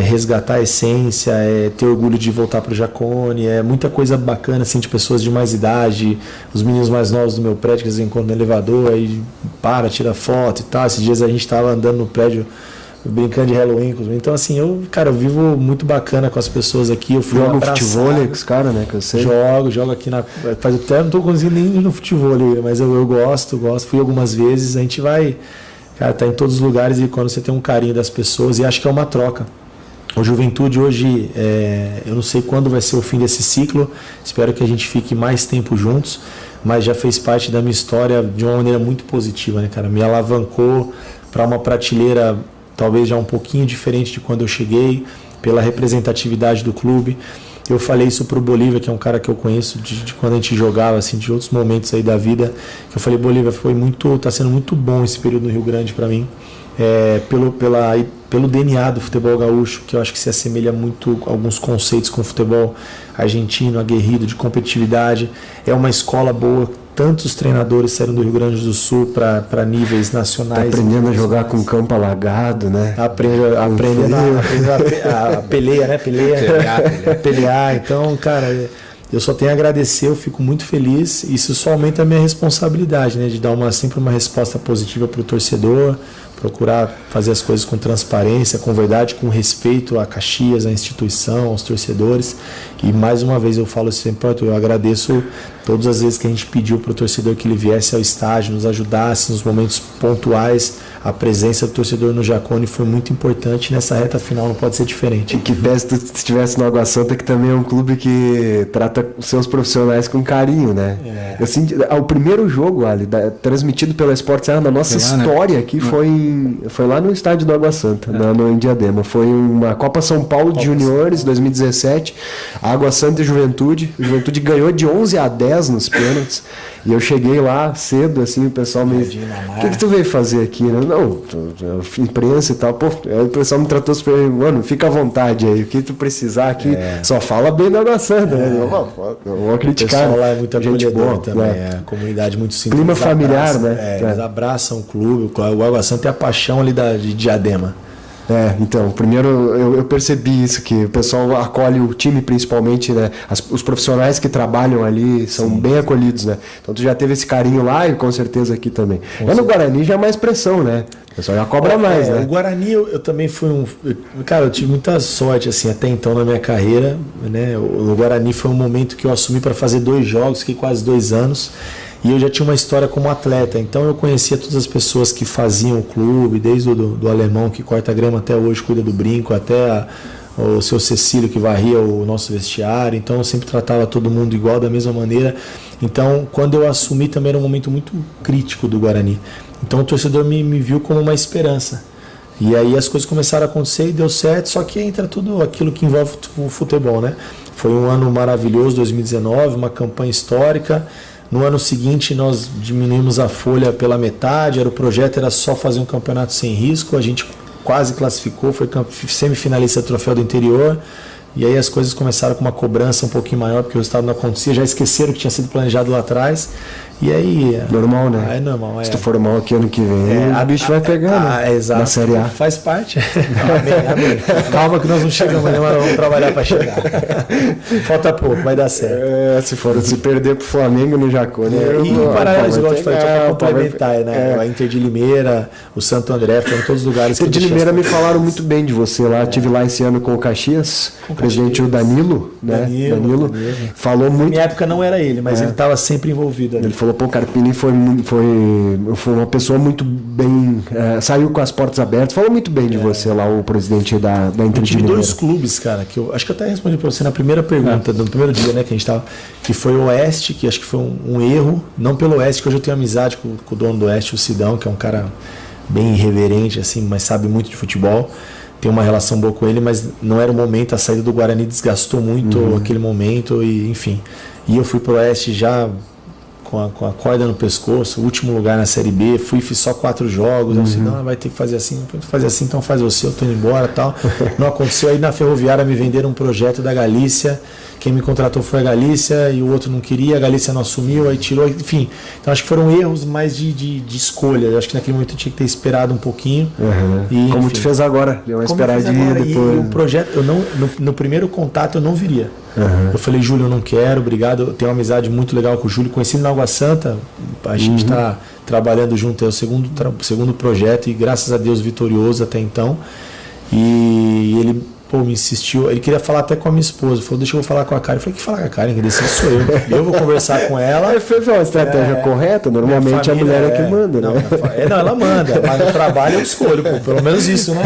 resgatar a essência, ter orgulho de voltar para o Jacone, muita coisa bacana, assim, de pessoas de mais idade, os meninos mais novos do meu prédio que eles encontram no elevador, aí tira foto e tal. Esses dias a gente estava andando no prédio brincando de Halloween com os meninos. Então, assim, eu vivo muito bacana com as pessoas aqui. Eu fui jogo futebol com os caras, né, que eu sei. Jogo aqui faz o tempo, não estou conseguindo nem ir no futebol, mas eu gosto, fui algumas vezes. A gente vai... Cara, tá em todos os lugares e quando você tem um carinho das pessoas, e acho que é uma troca. O Juventude hoje, eu não sei quando vai ser o fim desse ciclo, espero que a gente fique mais tempo juntos, mas já fez parte da minha história de uma maneira muito positiva, né, cara? Me alavancou para uma prateleira talvez já um pouquinho diferente de quando eu cheguei, pela representatividade do clube. Eu falei isso pro Bolívia, que é um cara que eu conheço de quando a gente jogava, assim, de outros momentos aí da vida. Que eu falei, Bolívia, tá sendo muito bom esse período no Rio Grande para mim. Pelo DNA do futebol gaúcho, que eu acho que se assemelha muito a alguns conceitos com o futebol argentino, aguerrido, de competitividade. É uma escola boa. Tantos treinadores saíram do Rio Grande do Sul para níveis nacionais. Tá aprendendo a jogar com campo alagado, né? Aprendendo a pelear, né? Pelear. Então, cara, eu só tenho a agradecer, eu fico muito feliz. Isso só aumenta a minha responsabilidade, né? De dar sempre uma resposta positiva para o torcedor, procurar fazer as coisas com transparência, com verdade, com respeito a Caxias, à instituição, aos torcedores. E mais uma vez eu falo sempre, eu agradeço todas as vezes que a gente pediu para o torcedor que ele viesse ao estádio, nos ajudasse nos momentos pontuais. A presença do torcedor no Jacone foi muito importante, nessa reta final não pode ser diferente. E que pese tu estivesse no Água Santa, que também é um clube que trata os seus profissionais com carinho, né? Eu senti, o primeiro jogo, Ali, transmitido pela Sport Serra na nossa história aqui, foi lá no estádio do Água Santa, em Diadema. Foi uma Copa São Paulo de Juniores, 2017, Água Santa e Juventude. O Juventude ganhou de 11-10 nos pênaltis. E eu cheguei lá cedo, assim, o pessoal me... O que tu veio fazer aqui? Não, imprensa e tal. Pô, o pessoal me tratou super... Mano, fica à vontade aí. O que tu precisar aqui, só fala bem da Água Santa, né? Eu vou criticar. O pessoal lá é muito gente boa também. né? É a comunidade muito simples. Clima familiar, né? Eles abraçam o clube. O Água Santa é a paixão ali de Diadema. Então, primeiro eu percebi isso, que o pessoal acolhe o time principalmente, né? Os profissionais que trabalham ali são bem acolhidos, né? Então tu já teve esse carinho lá e com certeza aqui também. No Guarani já é mais pressão, né? O pessoal já cobra mais, né? O Guarani eu também fui Cara, eu tive muita sorte, assim, até então na minha carreira, né? O Guarani foi um momento que eu assumi para fazer 2 jogos, fiquei quase 2 anos. E eu já tinha uma história como atleta, então eu conhecia todas as pessoas que faziam o clube, desde do alemão que corta grama até hoje, cuida do brinco, até o seu Cecílio que varria o nosso vestiário. Então eu sempre tratava todo mundo igual, da mesma maneira. Então quando eu assumi também era um momento muito crítico do Guarani. Então o torcedor me viu como uma esperança. E aí as coisas começaram a acontecer e deu certo, só que entra tudo aquilo que envolve o futebol, né? Foi um ano maravilhoso, 2019, uma campanha histórica. No ano seguinte nós diminuímos a folha pela metade, o projeto era só fazer um campeonato sem risco, a gente quase classificou, foi semifinalista do Troféu do Interior, e aí as coisas começaram com uma cobrança um pouquinho maior, porque o resultado não acontecia, já esqueceram que tinha sido planejado lá atrás, e aí... Normal, né? É normal, Se tu for mal aqui ano que vem, o bicho vai pegar, né? Exato. Na Série A. Faz parte. Amém. Calma que nós não chegamos, mas vamos trabalhar para chegar. Falta pouco, vai dar certo. Se perder pro Flamengo no Jacone... E em paralelo, igual eu te falei, só para complementar, né? A Inter de Limeira, o Santo André, foram todos os lugares que... Inter de Limeira me falaram muito bem de você lá. Estive lá esse ano com o Caxias, o presidente o Danilo, né? Danilo. Falou muito... Na minha época não era ele, mas ele estava sempre envolvido ali. Ele falou, pô, o Carpini foi uma pessoa muito bem, saiu com as portas abertas, falou muito bem de você lá, o presidente da Inter de Limeira. 2 clubes, cara, que eu acho que eu até respondi para você na primeira pergunta, no primeiro dia, né, que a gente tava, que foi o Oeste, que acho que foi um erro, não pelo Oeste, que hoje eu tenho amizade com o dono do Oeste, o Sidão, que é um cara bem irreverente, assim, mas sabe muito de futebol, tem uma relação boa com ele, mas não era o momento, a saída do Guarani desgastou muito aquele momento, e enfim. E eu fui pro Oeste já com a corda no pescoço, último lugar na Série B, fiz só 4 jogos, eu disse, não, vai ter que fazer assim, então faz você, eu tô indo embora e tal. Não aconteceu, aí na Ferroviária me venderam um projeto da Galícia, quem me contratou foi a Galícia e o outro não queria, a Galícia não assumiu, aí tirou, enfim. Então acho que foram erros mais de escolha, eu acho que naquele momento eu tinha que ter esperado um pouquinho. E, como enfim, tu fez agora, deu uma esperadinha depois. E o projeto, no primeiro contato eu não viria. Eu falei, Júlio, eu não quero, obrigado. Eu tenho uma amizade muito legal com o Júlio. Conheci ele na Água Santa. A gente está trabalhando junto. É o segundo projeto e graças a Deus vitorioso até então. E ele me insistiu. Ele queria falar até com a minha esposa. Falou, deixa eu falar com a Karen. Eu falei, que falar com a Karen? Quem decide sou eu. Eu vou conversar com ela. Ele fez uma estratégia correta. Normalmente família, a mulher é que manda, né? Não, ela manda. Mas no trabalho eu escolho. Pelo menos isso, né?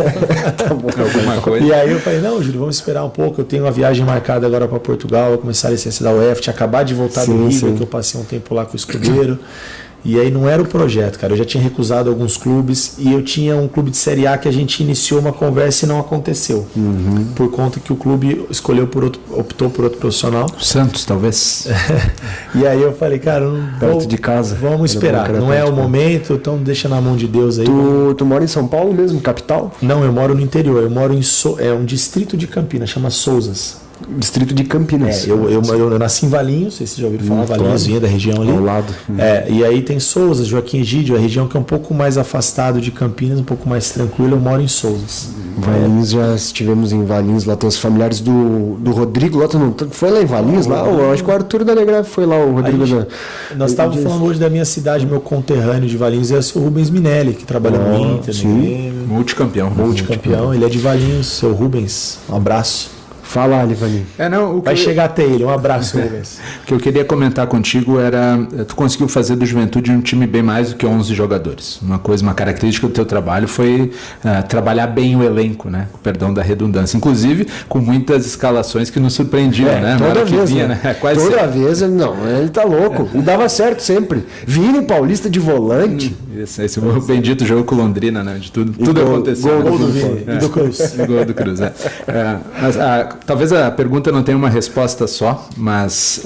Tá bom, alguma coisa. E aí eu falei, não, Júlio, vamos esperar um pouco. Eu tenho uma viagem marcada agora para Portugal. Vou começar a licença da UF. Tinha acabado de voltar do River, que eu passei um tempo lá com o escudeiro. E aí não era o projeto, cara. Eu já tinha recusado alguns clubes e eu tinha um clube de Série A que a gente iniciou uma conversa e não aconteceu. Por conta que o clube optou por outro profissional. Santos, talvez. E aí eu falei, cara, perto de casa. Vamos esperar. Não é o momento, então deixa na mão de Deus aí. Tu mora em São Paulo mesmo, capital? Não, eu moro no interior. Eu moro em um distrito de Campinas, chama Souzas. distrito de Campinas. Eu nasci em Valinhos, não sei se vocês já ouviram falar, Valinhos vinha da região ali. Ao lado. E aí tem Souzas, Joaquim Egídio, a região que é um pouco mais afastado de Campinas, um pouco mais tranquila, eu moro em Souzas. Valinhos, já estivemos em Valinhos, lá tem os familiares do Rodrigo, lá tu não foi lá em Valinhos? Lá, eu acho que o Arthur da Negrave foi lá, o Rodrigo Nós estávamos falando hoje da minha cidade, meu conterrâneo de Valinhos é o seu Rubens Minelli, que trabalha no Inter, multicampeão, ele é de Valinhos, seu Rubens, um abraço. Fala, Livaninho. Vai chegar até ele, um abraço, Rubens. O que eu queria comentar contigo era, tu conseguiu fazer do Juventude um time bem mais do que 11 jogadores. Uma característica do teu trabalho foi trabalhar bem o elenco, né? Com perdão da redundância. Inclusive, com muitas escalações que nos surpreendiam, né? Toda vez, vinha, né? Toda vez, ele tá louco. E dava certo sempre. Vini Paulista de volante. Esse é o bendito jogo com Londrina, né? De tudo aconteceu. Gol do Vini e do Cruz. Gol do Cruz, mas, talvez a pergunta não tenha uma resposta só, mas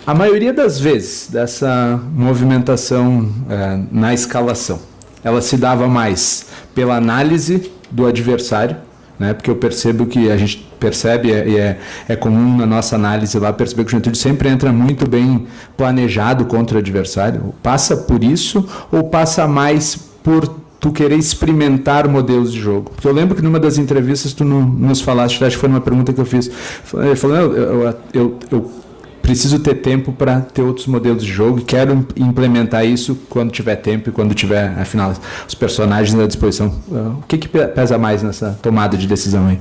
a maioria das vezes dessa movimentação na escalação, ela se dava mais pela análise do adversário, né? Porque eu percebo que a gente percebe, e é comum na nossa análise lá perceber que o Juventude sempre entra muito bem planejado contra o adversário. Passa por isso ou passa mais por tu querer experimentar modelos de jogo? Porque eu lembro que numa das entrevistas tu nos falaste, acho que foi uma pergunta que eu fiz, ele falou, eu preciso ter tempo para ter outros modelos de jogo e quero implementar isso quando tiver tempo e quando tiver, afinal, os personagens à disposição. O que pesa mais nessa tomada de decisão aí?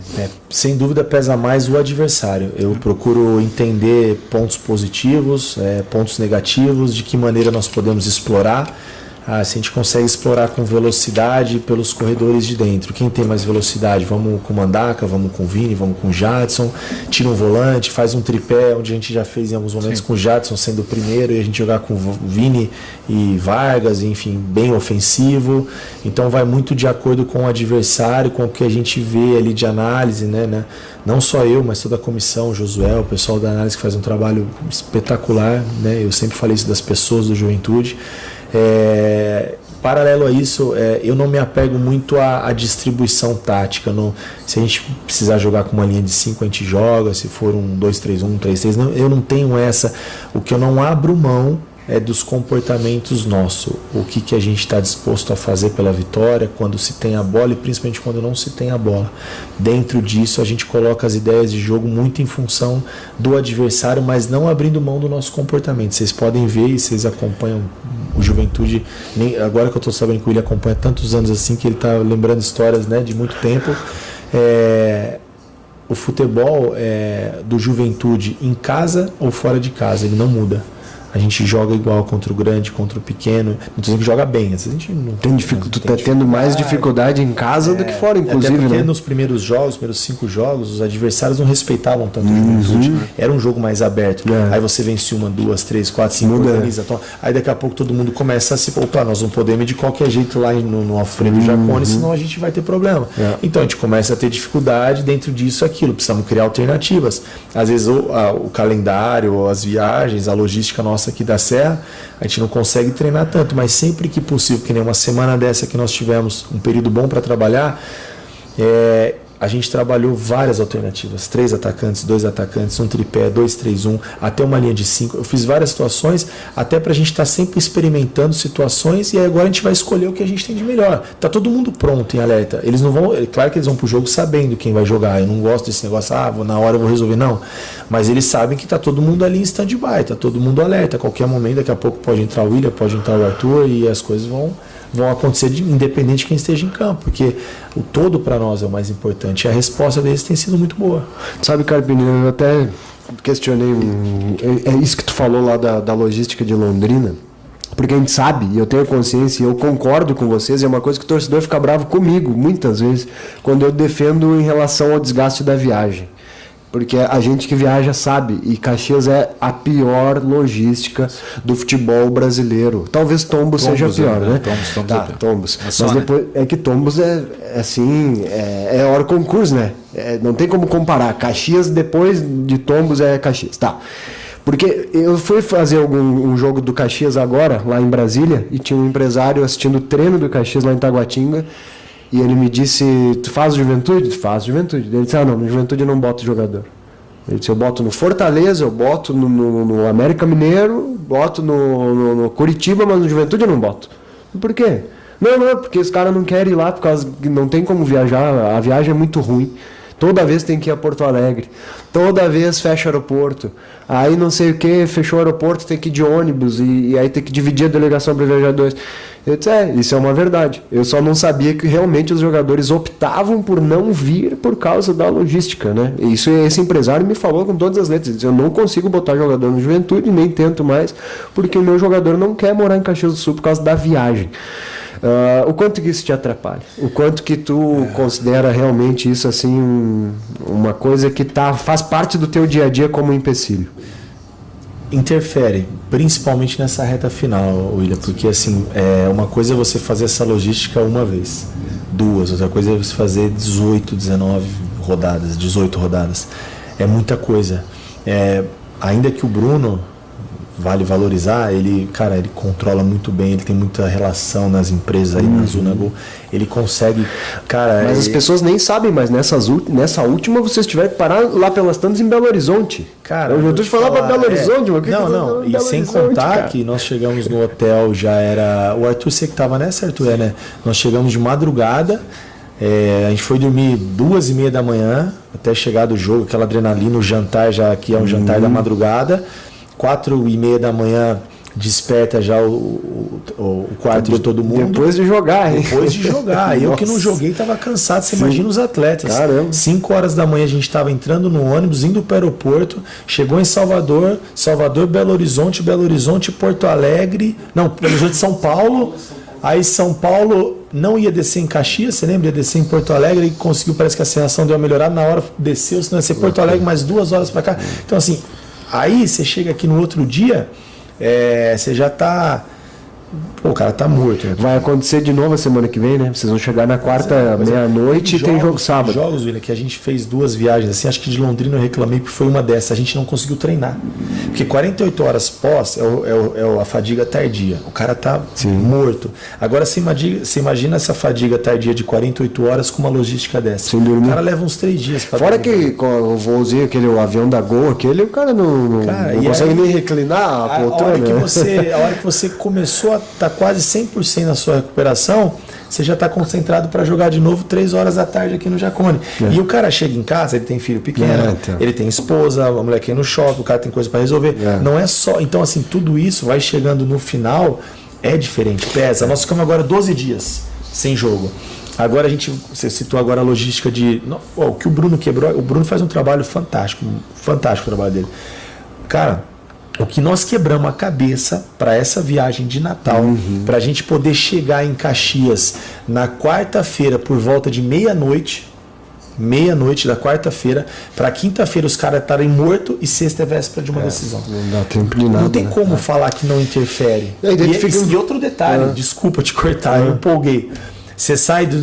Sem dúvida pesa mais o adversário. Eu procuro entender pontos positivos, pontos negativos, de que maneira nós podemos explorar. Se a gente consegue explorar com velocidade pelos corredores de dentro. Quem tem mais velocidade? Vamos com o Mandaca, vamos com o Vini, vamos com o Jadson. Tira um volante, faz um tripé, onde a gente já fez em alguns momentos com o Jadson sendo o primeiro, e a gente jogar com o Vini e Vargas, enfim, bem ofensivo. Então vai muito de acordo com o adversário, com o que a gente vê ali de análise, né? Não só eu, mas toda a comissão, o Josué, o pessoal da análise que faz um trabalho espetacular, né? Eu sempre falei isso das pessoas do Juventude. Paralelo a isso, eu não me apego muito à distribuição tática. Se a gente precisar jogar com uma linha de 5, a gente joga. Se for um 2-3-1, 3-3, eu não tenho essa. O que eu não abro mão é dos comportamentos nossos. O que a gente está disposto a fazer pela vitória, quando se tem a bola e principalmente quando não se tem a bola. Dentro disso, a gente coloca as ideias de jogo muito em função do adversário, mas não abrindo mão do nosso comportamento. Vocês podem ver e vocês acompanham o Juventude. Agora que eu estou sabendo que o William acompanha tantos anos assim, que ele está lembrando histórias, né, de muito tempo. O futebol do Juventude em casa ou fora de casa, ele não muda. A gente joga igual contra o grande, contra o pequeno. Não estou dizendo que joga bem. A gente não tem dificuldade. Tu está tendo mais dificuldade em casa do que fora, inclusive. Até porque né? Nos primeiros jogos, nos primeiros 5 jogos, os adversários não respeitavam tanto o Juventude. Era um jogo mais aberto. Aí você vence 1, 2, 3, 4, 5, organiza. Então, aí daqui a pouco todo mundo começa a se... Opa, nós não podemos ir de qualquer jeito lá no Alfredo Jaconi, senão a gente vai ter problema. Então a gente começa a ter dificuldade dentro disso, aquilo. Precisamos criar alternativas. Às vezes o calendário, as viagens, a logística nossa aqui da Serra, a gente não consegue treinar tanto, mas sempre que possível, que nem uma semana dessa que nós tivemos um período bom para trabalhar, a gente trabalhou várias alternativas, 3 atacantes, 2 atacantes, um tripé, 2-3-1, até uma linha de 5. Eu fiz várias situações, até para a gente estar sempre experimentando situações, e aí agora a gente vai escolher o que a gente tem de melhor. Tá todo mundo pronto em alerta. Eles não vão, claro que eles vão pro jogo sabendo quem vai jogar. Eu não gosto desse negócio, na hora eu vou resolver, não. Mas eles sabem que tá todo mundo ali em stand-by, tá todo mundo alerta. A qualquer momento, daqui a pouco pode entrar o William, pode entrar o Arthur, e as coisas vão acontecer independente de quem esteja em campo, porque o todo para nós é o mais importante, e a resposta deles tem sido muito boa. Sabe, Carpini, eu até questionei, é isso que tu falou lá da logística de Londrina, porque a gente sabe, e eu tenho consciência, e eu concordo com vocês, e é uma coisa que o torcedor fica bravo comigo, muitas vezes, quando eu defendo em relação ao desgaste da viagem. Porque a gente que viaja sabe, e Caxias é a pior logística do futebol brasileiro. Talvez Tombos seja pior, né? Tombos. Mas depois é que Tombos é hora concurso, né? Não tem como comparar. Caxias depois de Tombos é Caxias. Tá. Porque eu fui fazer um jogo do Caxias agora, lá em Brasília, e tinha um empresário assistindo o treino do Caxias lá em Taguatinga. E ele me disse, tu faz Juventude? Tu faz Juventude. Ele disse, não, no Juventude eu não boto jogador. Ele disse, eu boto no Fortaleza, eu boto no América Mineiro, boto no Curitiba, mas no Juventude eu não boto. Por quê? Não, porque os caras não querem ir lá, por causa que não tem como viajar, a viagem é muito ruim. Toda vez tem que ir a Porto Alegre, toda vez fecha o aeroporto, aí não sei o que, fechou o aeroporto, tem que ir de ônibus, e aí tem que dividir a delegação para viajar dois. Eu disse, isso é uma verdade. Eu só não sabia que realmente os jogadores optavam por não vir por causa da logística, né? Isso esse empresário me falou com todas as letras. Ele disse, eu não consigo botar jogador no Juventude, nem tento mais, porque o meu jogador não quer morar em Caxias do Sul por causa da viagem. O quanto que isso te atrapalha? O quanto que tu considera realmente isso assim uma coisa que faz parte do teu dia a dia como um empecilho? Interfere, principalmente nessa reta final, William, porque assim, uma coisa é você fazer essa logística uma vez, duas, outra coisa é você fazer 18 rodadas. É muita coisa. Ainda que o Bruno, vale valorizar, ele controla muito bem, ele tem muita relação nas empresas aí na Zona Gol, ele consegue, Mas as pessoas nem sabem, mas nessa última vocês tiveram que parar lá pelas tantas em Belo Horizonte. Cara, eu já tô te falando para Belo Horizonte, Não, e sem contar que nós chegamos no hotel, já era, o Arthur, você que tava nessa, Arthur, né? Nós chegamos de madrugada, a gente foi dormir 2h30 da manhã, até chegar do jogo, aquela adrenalina, o jantar já, que é um jantar da madrugada, 4h30 da manhã desperta já o quarto de todo mundo. Depois de jogar, hein? Depois de jogar. Eu que não joguei estava cansado. Você imagina os atletas. Caramba. 5 horas da manhã a gente estava entrando no ônibus, indo para o aeroporto. Chegou em Salvador, Belo Horizonte, Porto Alegre. Não, Belo Horizonte, São Paulo. Aí São Paulo não ia descer em Caxias, você lembra? Ia descer em Porto Alegre e conseguiu, parece que a sensação deu uma melhorada. Na hora desceu, senão ia ser Porto Alegre mais 2 horas para cá. Então assim, aí você chega aqui no outro dia, você já tá... Pô, o cara tá morto. Né? Vai acontecer de novo a semana que vem, né? Vocês vão chegar na quarta, meia-noite e tem jogo sábado. Jogos, William, que a gente fez 2 viagens, assim, acho que de Londrina eu reclamei porque foi uma dessas, a gente não conseguiu treinar. Porque 48 horas pós é a fadiga tardia. O cara tá morto. Agora você imagina essa fadiga tardia de 48 horas com uma logística dessa. Sem dormir. O cara leva uns 3 dias para Fora dormir. Que com o voozinho, o avião da Gol, o cara não consegue nem reclinar a poltrona. A hora que você começou a tá quase 100% na sua recuperação, você já está concentrado para jogar de novo 3 horas da tarde aqui no Jacone. E o cara chega em casa, ele tem filho pequeno, ele tem esposa, a mulher quer ir no shopping, o cara tem coisa para resolver. Não é só... Então, assim, tudo isso vai chegando no final, é diferente, pesa. Nós ficamos agora 12 dias sem jogo. Agora você citou agora a logística de... o que o Bruno quebrou, o Bruno faz um trabalho fantástico o trabalho dele. Cara... O que nós quebramos a cabeça para essa viagem de Natal, para a gente poder chegar em Caxias na quarta-feira por volta de meia-noite da quarta-feira, para quinta-feira os caras estarem mortos e sexta é véspera de uma decisão. Não dá tempo de nada. Não tem como falar que não interfere. E outro detalhe, desculpa te cortar, eu empolguei. Você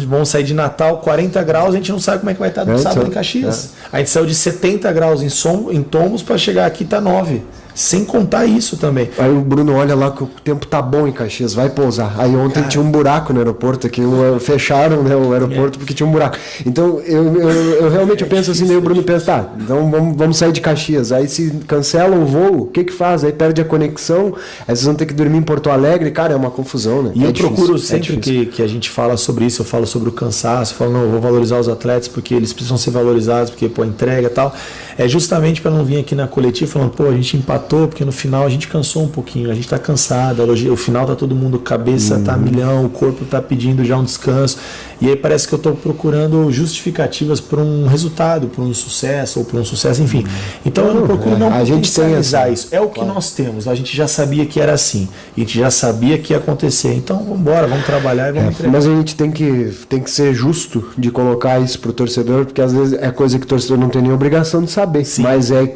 vamos sair de Natal, 40 graus, a gente não sabe como é que vai estar no sábado em Caxias. A gente saiu de 70 graus em Tombos para chegar aqui tá 9. Sem contar isso também. Aí o Bruno olha lá que o tempo tá bom em Caxias, vai pousar. Aí ontem tinha um buraco no aeroporto, que fecharam, né, o aeroporto porque tinha um buraco. Então eu realmente penso assim, o Bruno pensa, então vamos sair de Caxias. Aí se cancela o voo, o que faz? Aí perde a conexão, aí vocês vão ter que dormir em Porto Alegre, cara, é uma confusão, né? E eu procuro sempre que a gente fala sobre isso, eu falo sobre o cansaço, eu falo, não, eu vou valorizar os atletas porque eles precisam ser valorizados, porque entrega e tal. É justamente para não vir aqui na coletiva falando, a gente empatou, porque no final a gente cansou um pouquinho, a gente está cansado, o final tá todo mundo, cabeça tá a milhão, o corpo tá pedindo já um descanso, e aí parece que eu estou procurando justificativas para um resultado, para um insucesso ou para um sucesso, enfim. Então eu não procuro não potencializar isso. É o que nós temos, a gente já sabia que era assim, a gente já sabia que ia acontecer, então vamos embora, vamos trabalhar e vamos entregar. Mas a gente tem que ser justo de colocar isso pro torcedor, porque às vezes é coisa que o torcedor não tem nem obrigação de saber,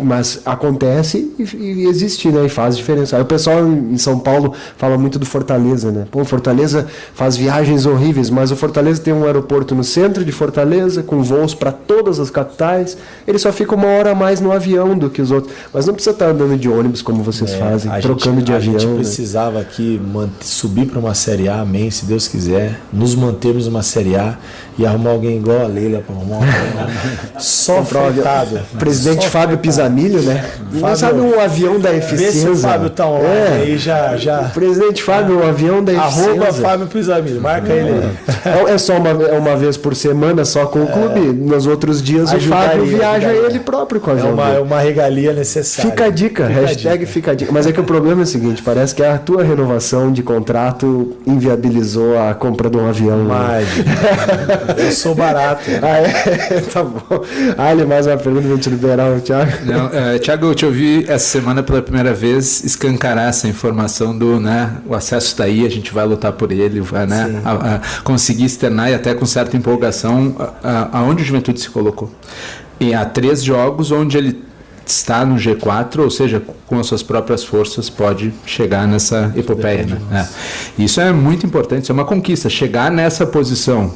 mas acontece e existe, né, e faz diferença. Aí o pessoal em São Paulo fala muito do Fortaleza, né? Pô, o Fortaleza faz viagens horríveis, mas o Fortaleza tem tem um aeroporto no centro de Fortaleza, com voos para todas as capitais, ele só fica 1 hora a mais no avião do que os outros. Mas não precisa estar andando de ônibus como vocês fazem, trocando de avião. A gente precisava aqui subir para uma Série A, amém, se Deus quiser, nos mantermos numa Série A e arrumar alguém igual a Leila para arrumar só fretado. Presidente só Fábio Pisamilho, né? Fábio, sabe um avião da eficiência? Vê se o Fábio tá online aí já. Presidente Fábio, um avião da eficiência. Arroba Fábio Pisamilho, marca ele aí. É só uma vez por semana, só com o clube. Nos outros dias o Fábio viaja ele próprio com o avião. É uma regalia necessária. Fica a dica, fica a dica. Mas é que o problema é o seguinte, parece que a tua renovação de contrato inviabilizou a compra de um avião. Mas eu sou barato. Tá bom. Mais uma pergunta, vou te liberar o Thiago. Não, Thiago, eu te ouvi essa semana pela primeira vez escancarar essa informação do, né, o acesso está aí, a gente vai lutar por ele, vai, né, conseguir externar e até com certa empolgação aonde o Juventude se colocou. E há 3 jogos onde ele está no G4, ou seja, com as suas próprias forças pode chegar nessa epopeia, né? Isso é muito importante, isso é uma conquista. Chegar nessa posição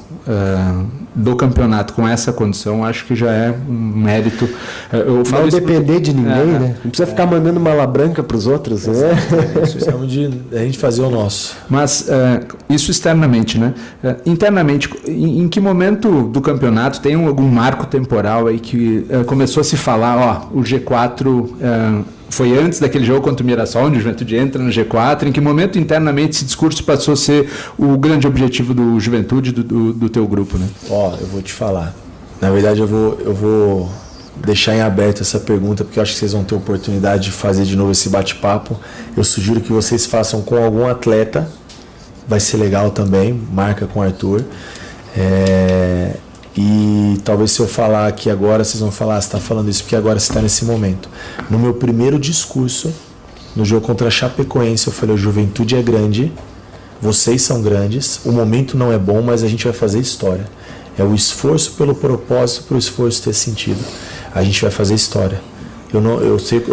do campeonato com essa condição, acho que já é um mérito. Não depender de ninguém, né? Não precisa ficar mandando mala branca para os outros, né? Precisamos de a gente fazer o nosso. Mas isso externamente, né? Internamente, em que momento do campeonato tem algum marco temporal aí que começou a se falar, o G4 foi antes daquele jogo contra o Mirassol, onde o Juventude entra no G4, em que momento internamente esse discurso passou a ser o grande objetivo do Juventude, do teu grupo, né? Eu vou te falar. Na verdade, eu vou deixar em aberto essa pergunta, porque eu acho que vocês vão ter oportunidade de fazer de novo esse bate-papo. Eu sugiro que vocês façam com algum atleta, vai ser legal também, marca com o Arthur. E talvez se eu falar aqui agora, vocês vão falar, você está falando isso porque agora você está nesse momento. No meu primeiro discurso, no jogo contra a Chapecoense, eu falei, a Juventude é grande, vocês são grandes, o momento não é bom, mas a gente vai fazer história. É o esforço pelo propósito para o esforço ter sentido. A gente vai fazer história. Eu sei que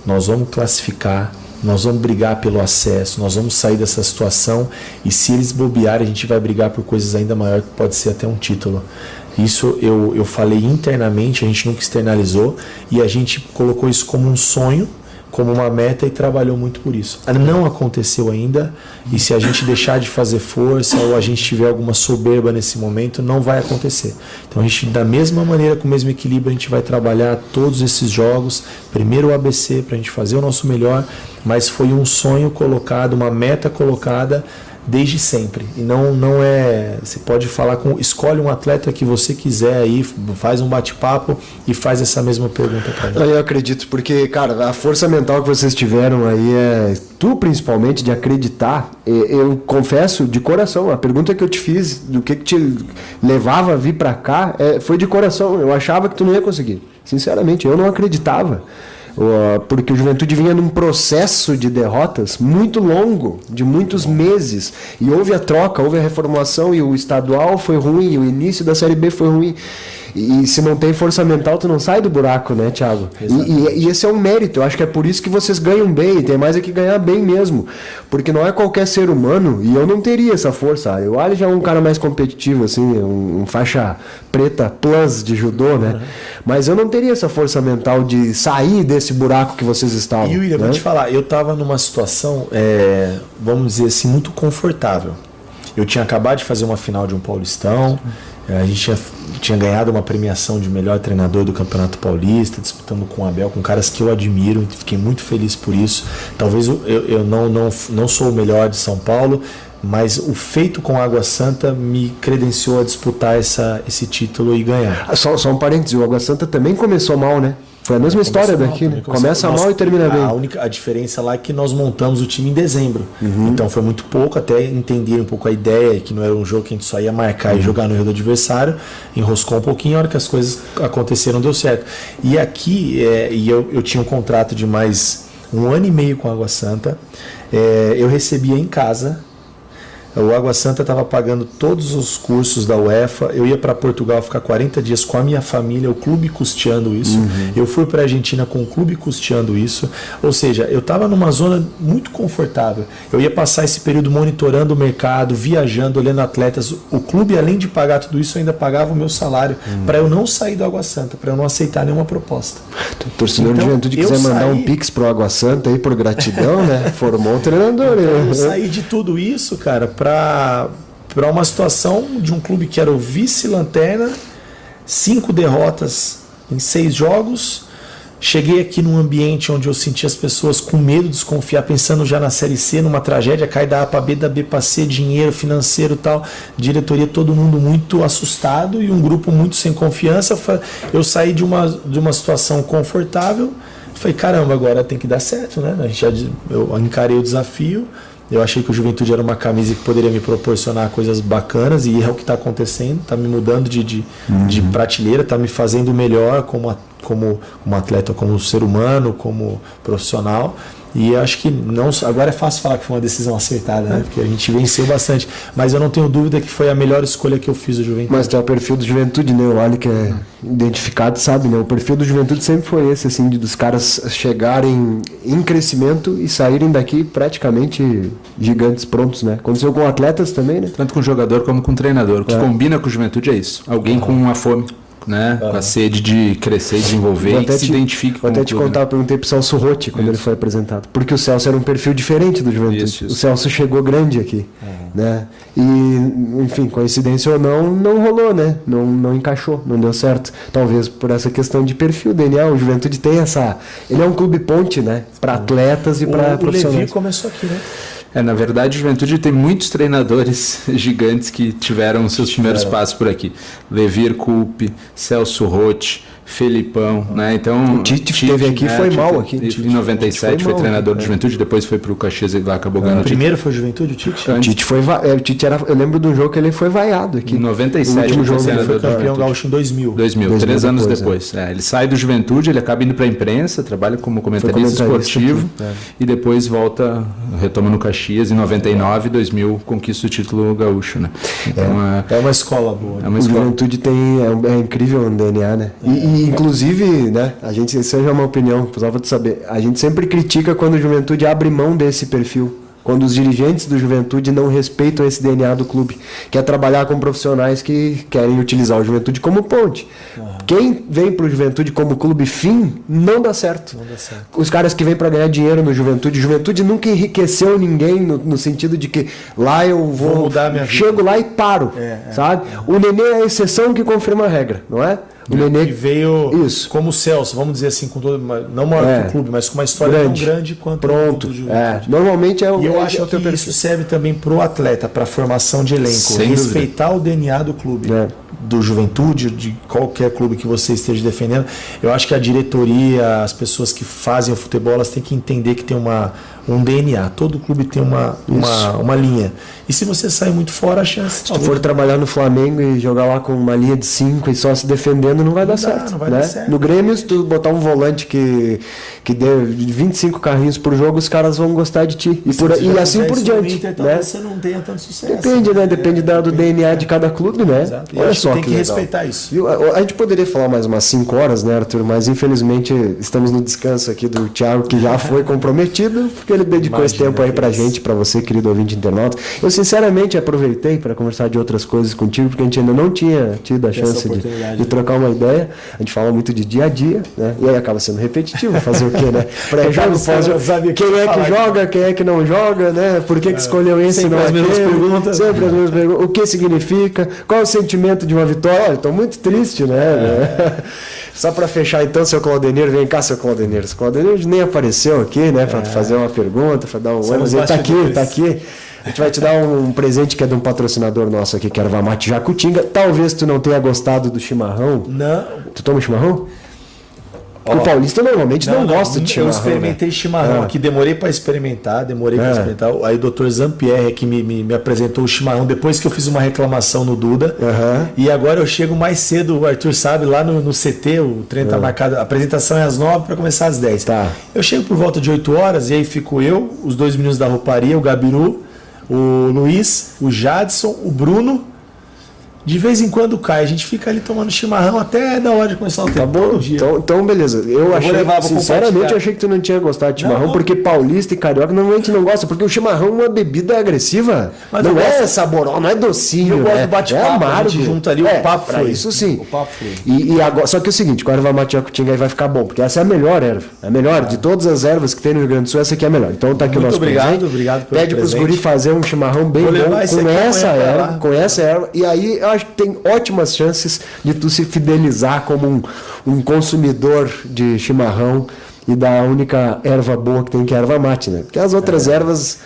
nós vamos classificar, nós vamos brigar pelo acesso, nós vamos sair dessa situação e se eles bobearem, a gente vai brigar por coisas ainda maiores, que pode ser até um título. Isso eu falei internamente, a gente nunca externalizou e a gente colocou isso como um sonho, como uma meta e trabalhou muito por isso. Não aconteceu ainda e se a gente deixar de fazer força ou a gente tiver alguma soberba nesse momento, não vai acontecer. Então a gente, da mesma maneira, com o mesmo equilíbrio, a gente vai trabalhar todos esses jogos, primeiro o ABC para a gente fazer o nosso melhor, mas foi um sonho colocado, uma meta colocada desde sempre. E não é... Você pode falar escolhe um atleta que você quiser aí, faz um bate-papo e faz essa mesma pergunta para ele. Eu acredito, porque, cara, a força mental que vocês tiveram aí tu principalmente, de acreditar. Eu confesso de coração, a pergunta que eu te fiz, do que te levava a vir para cá, foi de coração. Eu achava que tu não ia conseguir. Sinceramente, eu não acreditava. Porque o Juventude vinha num processo de derrotas muito longo, de muitos meses, e houve a troca, houve a reformulação, e o estadual foi ruim, o início da Série B foi ruim, e se não tem força mental, tu não sai do buraco, né, Thiago? E esse é um mérito, eu acho que é por isso que vocês ganham bem, tem mais é que ganhar bem mesmo, porque não é qualquer ser humano, e eu não teria essa força. O Ali já é um cara mais competitivo, assim, um faixa preta plus de judô, né? Mas eu não teria essa força mental de sair desse buraco que vocês estavam. E William, vou te falar, eu estava numa situação, vamos dizer assim, muito confortável. Eu tinha acabado de fazer uma final de um Paulistão, a gente tinha ganhado uma premiação de melhor treinador do Campeonato Paulista, disputando com o Abel, com caras que eu admiro, fiquei muito feliz por isso. Talvez eu não sou o melhor de São Paulo, mas o feito com Água Santa me credenciou a disputar esse título e ganhar. Só um parênteses, o Água Santa também começou mal, né? Foi a mesma história daqui, né? Começa mal e termina bem. A diferença lá é que nós montamos o time em dezembro. Então foi muito pouco, até entender um pouco a ideia, que não era um jogo que a gente só ia marcar e jogar no erro do adversário, enroscou um pouquinho, a hora que as coisas aconteceram deu certo. E aqui, eu tinha um contrato de mais 1 ano e meio com a Água Santa, eu recebia em casa O Água Santa estava pagando todos os cursos da UEFA. Eu ia para Portugal ficar 40 dias com a minha família, o clube custeando isso. Eu fui para a Argentina com o clube custeando isso. Ou seja, eu estava numa zona muito confortável. Eu ia passar esse período monitorando o mercado, viajando, olhando atletas. O clube, além de pagar tudo isso, ainda pagava o meu salário para eu não sair do Água Santa, para eu não aceitar nenhuma proposta. O torcedor de Juventude quiser mandar um pix pro Água Santa aí por gratidão, né? Formou o treinador. Então, eu saí de tudo isso, cara, para uma situação de um clube que era o vice-lanterna, 5 derrotas em 6 jogos. Cheguei aqui num ambiente onde eu senti as pessoas com medo, desconfiar, pensando já na Série C, numa tragédia, cai da A para B, da B para C, dinheiro, financeiro e tal, diretoria, todo mundo muito assustado e um grupo muito sem confiança. Eu saí de uma situação confortável, falei, caramba, agora tem que dar certo, né? Eu encarei o desafio. Eu achei que o Juventude era uma camisa que poderia me proporcionar coisas bacanas e é o que está acontecendo, está me mudando de prateleira, está me fazendo melhor como atleta, como ser humano, como profissional. E acho que agora é fácil falar que foi uma decisão acertada, né? Porque a gente venceu bastante. Mas eu não tenho dúvida que foi a melhor escolha que eu fiz do Juventude. Mas tem o perfil do Juventude, né? O Ali que é identificado, sabe, né? O perfil do Juventude sempre foi esse, assim, dos caras chegarem em crescimento e saírem daqui praticamente gigantes prontos, né? Aconteceu com atletas também, né? Tanto com jogador como com treinador. O que combina com o Juventude é isso. Alguém com uma fome, né? Com a sede de crescer e desenvolver e que se identifique com o clube. Vou até te contar, eu perguntei pro Celso Rotti quando ele foi apresentado. Porque o Celso era um perfil diferente do Juventude. Isso. O Celso chegou grande aqui, né? E, enfim, coincidência ou não rolou, né? Não encaixou, não deu certo. Talvez por essa questão de perfil, DNA. O Juventude tem essa... Ele é um clube ponte, né? Para atletas e para profissionais. O Levi começou aqui, né? Na verdade, o Juventude tem muitos treinadores gigantes que tiveram seus primeiros passos por aqui. Levir Coupe, Celso Rotti, Felipão, né? Então, o Tite esteve aqui, foi mal aqui. Em 97 foi treinador do Juventude, depois foi para o Caxias e lá acabou ganhando. Primeiro foi o Juventude, o Tite? O Tite era, eu lembro do jogo que ele foi vaiado aqui. Em 97 ele foi campeão gaúcho em 2000. 3 anos depois. Ele sai do Juventude, ele acaba indo para a imprensa, trabalha como comentarista esportivo e depois volta, retoma no Caxias em 99, 2000 conquista o título gaúcho, né? Então, é uma escola boa. Né? O Juventude é incrível no DNA, né? E inclusive, né, isso é uma opinião, só para tu saber, a gente sempre critica quando o Juventude abre mão desse perfil, quando os dirigentes do Juventude não respeitam esse DNA do clube, que é trabalhar com profissionais que querem utilizar o Juventude como ponte. Quem vem para o Juventude como clube fim, não dá certo. Os caras que vêm para ganhar dinheiro no Juventude nunca enriqueceu ninguém no sentido de que lá eu vou mudar minha vida. Chego lá e paro, sabe? O Nenê é a exceção que confirma a regra, não é? O Nenê que veio como o Celso, vamos dizer assim, com todo, não maior que o clube, mas com uma história tão grande quanto o do Juventude. Normalmente E eu acho que isso serve também para o atleta, para a formação de elenco, respeitar o DNA do clube, do Juventude, de qualquer clube que você esteja defendendo. Eu acho que a diretoria, as pessoas que fazem o futebol, elas têm que entender que tem um DNA. Todo clube tem uma linha. E se você sair muito fora, a chance... Se tu for trabalhar no Flamengo e jogar lá com uma linha de 5 e só se defendendo, não vai dar certo. Não vai dar certo. No Grêmio, se tu botar um volante que dê 25 carrinhos por jogo, os caras vão gostar de ti. E assim por diante. Inter, né? Você não tenha tanto sucesso. Depende, né? Depende do DNA de cada clube, né? Exato. Olha só, tem que respeitar isso. A gente poderia falar mais umas 5 horas, né, Arthur? Mas infelizmente estamos no descanso aqui do Thiago, que já foi comprometido, porque ele dedicou esse tempo aí pra gente, pra você, querido ouvinte internauta. Eu sinceramente aproveitei para conversar de outras coisas contigo, porque a gente ainda não tinha tido a chance de trocar uma ideia. A gente fala muito de dia a dia, né? E aí acaba sendo repetitivo, fazer o quê, né? Pré-jogo, quem é que joga, quem é que não joga, né? Por que escolheu esse e não aquele? Sempre as mesmas perguntas. O que significa? Qual o sentimento de uma vitória? Olha, estou muito triste, né? Só para fechar então, seu Claudenir, vem cá, seu Claudenir. Seu Claudenir nem apareceu aqui, né? Para fazer uma pergunta, para dar um ônibus. Ele tá aqui. A gente vai te dar um presente que é de um patrocinador nosso aqui, que é a Erva Mate Jacutinga. Talvez tu não tenha gostado do chimarrão. Não. Tu toma chimarrão? O paulista normalmente não gosta de chimarrão. Eu experimentei chimarrão aqui, demorei para experimentar. Aí o Dr. Zampierre que me apresentou o chimarrão depois que eu fiz uma reclamação no Duda. E agora eu chego mais cedo, o Arthur sabe, lá no CT, o treino tá marcado, a apresentação é às 9 para começar às 10. Tá. Eu chego por volta de 8 horas e aí fico eu, os 2 meninos da rouparia, o Gabiru, o Luiz, o Jadson, o Bruno. De vez em quando cai, a gente fica ali tomando chimarrão até da hora de começar o tempo. Tá bom, então beleza. Eu achei, sinceramente, eu achei que tu não tinha gostado de chimarrão, porque paulista e carioca normalmente não gosta, porque o chimarrão é uma bebida agressiva. Mas não é saboroso, não é docinho. Eu gosto do bate-papo, é amargo. a gente junta ali, o papo flui. Isso sim. O papo flui. E agora, só que é o seguinte, com a erva mate jacutinga aí vai ficar bom, porque essa é a melhor erva. A melhor de todas as ervas que tem no Rio Grande do Sul, essa aqui é a melhor. Então tá aqui o nosso presente. Obrigado pelo Pede pros guri fazer um chimarrão bem bom com essa erva. E aí eu acho que tem ótimas chances de tu se fidelizar como um consumidor de chimarrão e da única erva boa que tem, que é a erva mate, né? Porque as outras ervas,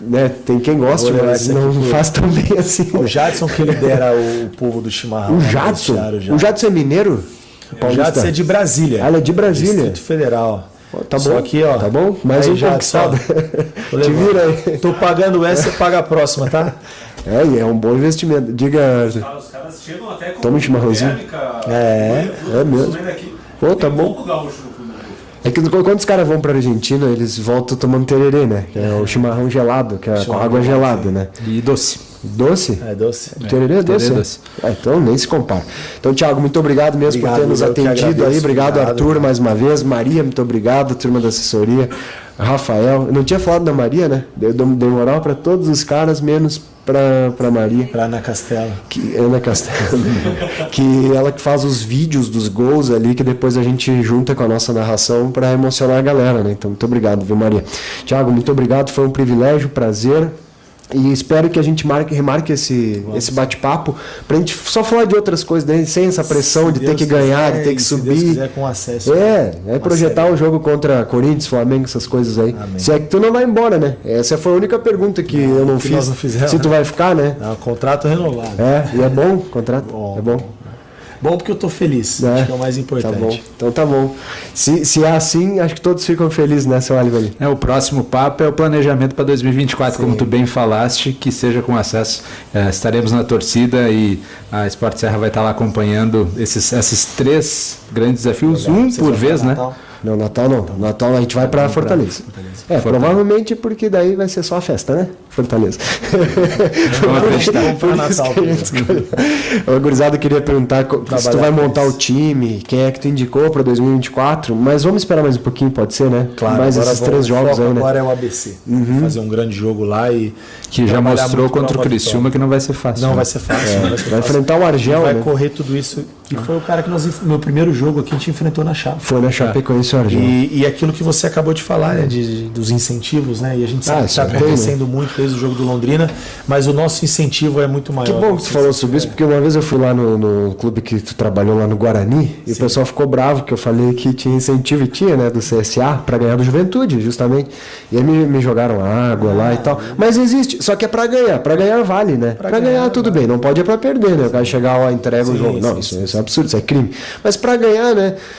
né, tem quem goste, mas não faz tão bem assim. O Jadson que lidera o povo do chimarrão. O Jadson? O Jadson é mineiro? O Jadson é de Brasília. Ele é de Brasília. Distrito Federal. Tá só bom aqui, ó. Tá bom? Mais aí, um conquistado. Te vira aí. Tô pagando essa, você paga a próxima, tá? É um bom investimento. Diga. Os caras chegam até com toma um chimarrãozinho. É mesmo. Pô, tá bom. É que quando os caras vão pra Argentina, eles voltam tomando tererê, né? Que é o chimarrão gelado, que é com água gelada, né? E doce. Doce? É doce. O tererê é doce? Doce. Então nem se compara. Então, Thiago, muito obrigado mesmo por ter nos atendido aí. Obrigado, Arthur, mais uma vez. Maria, muito obrigado, turma da assessoria. Rafael, eu não tinha falado da Maria, né? Dei moral para todos os caras, menos para Maria. Para Ana Castela. Ana Castela. Que ela que faz os vídeos dos gols ali, que depois a gente junta com a nossa narração para emocionar a galera, né? Então, muito obrigado, viu, Maria? Thiago, muito obrigado. Foi um privilégio, prazer. E espero que a gente remarque esse bate-papo pra gente só falar de outras coisas, né? Sem essa pressão de ter que ganhar, de ter que subir. Se Deus quiser, com acesso. Projetar o jogo contra Corinthians, Flamengo, essas coisas aí. Amém. Se é que tu não vai embora, né? Essa foi a única pergunta que eu não fiz. Nós não fizemos, se tu vai ficar, né? Não, contrato renovado. E é bom o contrato? É bom. Bom porque eu tô feliz, acho que é o mais importante. Tá bom. Então tá bom. Se é assim, acho que todos ficam felizes, né, seu Oliver? O próximo papo é o planejamento para 2024, como tu bem falaste, que seja com acesso. Estaremos na torcida e a Sport Serra vai estar lá acompanhando esses 3 grandes desafios, por vez, né? Não, Natal não. Natal a gente vai para Fortaleza. Provavelmente porque daí vai ser só a festa, né? Fortaleza. Vamos acreditar. Por Natal. O gurizada queria perguntar se tu vai montar o time, quem é que tu indicou para 2024, mas vamos esperar mais um pouquinho, pode ser, né? Claro, mais esses 3 jogos aí, né? Agora é o ABC. Fazer um grande jogo lá e que já mostrou contra o Criciúma que não vai ser fácil. Não vai ser fácil. Vai enfrentar o Argel, vai correr tudo isso. Que foi o cara que meu primeiro jogo aqui a gente enfrentou na Chape. Foi na Chape com esse Argel. E aquilo que você acabou de falar, né, dos incentivos, né? E a gente sabe que está acontecendo muito desde o jogo do Londrina, mas o nosso incentivo é muito maior. Que bom que tu falou sobre isso, porque uma vez eu fui lá no clube que tu trabalhou lá no Guarani, e o pessoal ficou bravo que eu falei que tinha incentivo, e tinha, né, do CSA, para ganhar do Juventude, justamente. E aí me jogaram água lá e tal. Mas existe, só que é para ganhar vale, né? Para ganhar tudo bem, não pode é para perder, né? O cara chegar lá, entrega o jogo. Não, isso é absurdo, isso é crime. Mas para ganhar, né?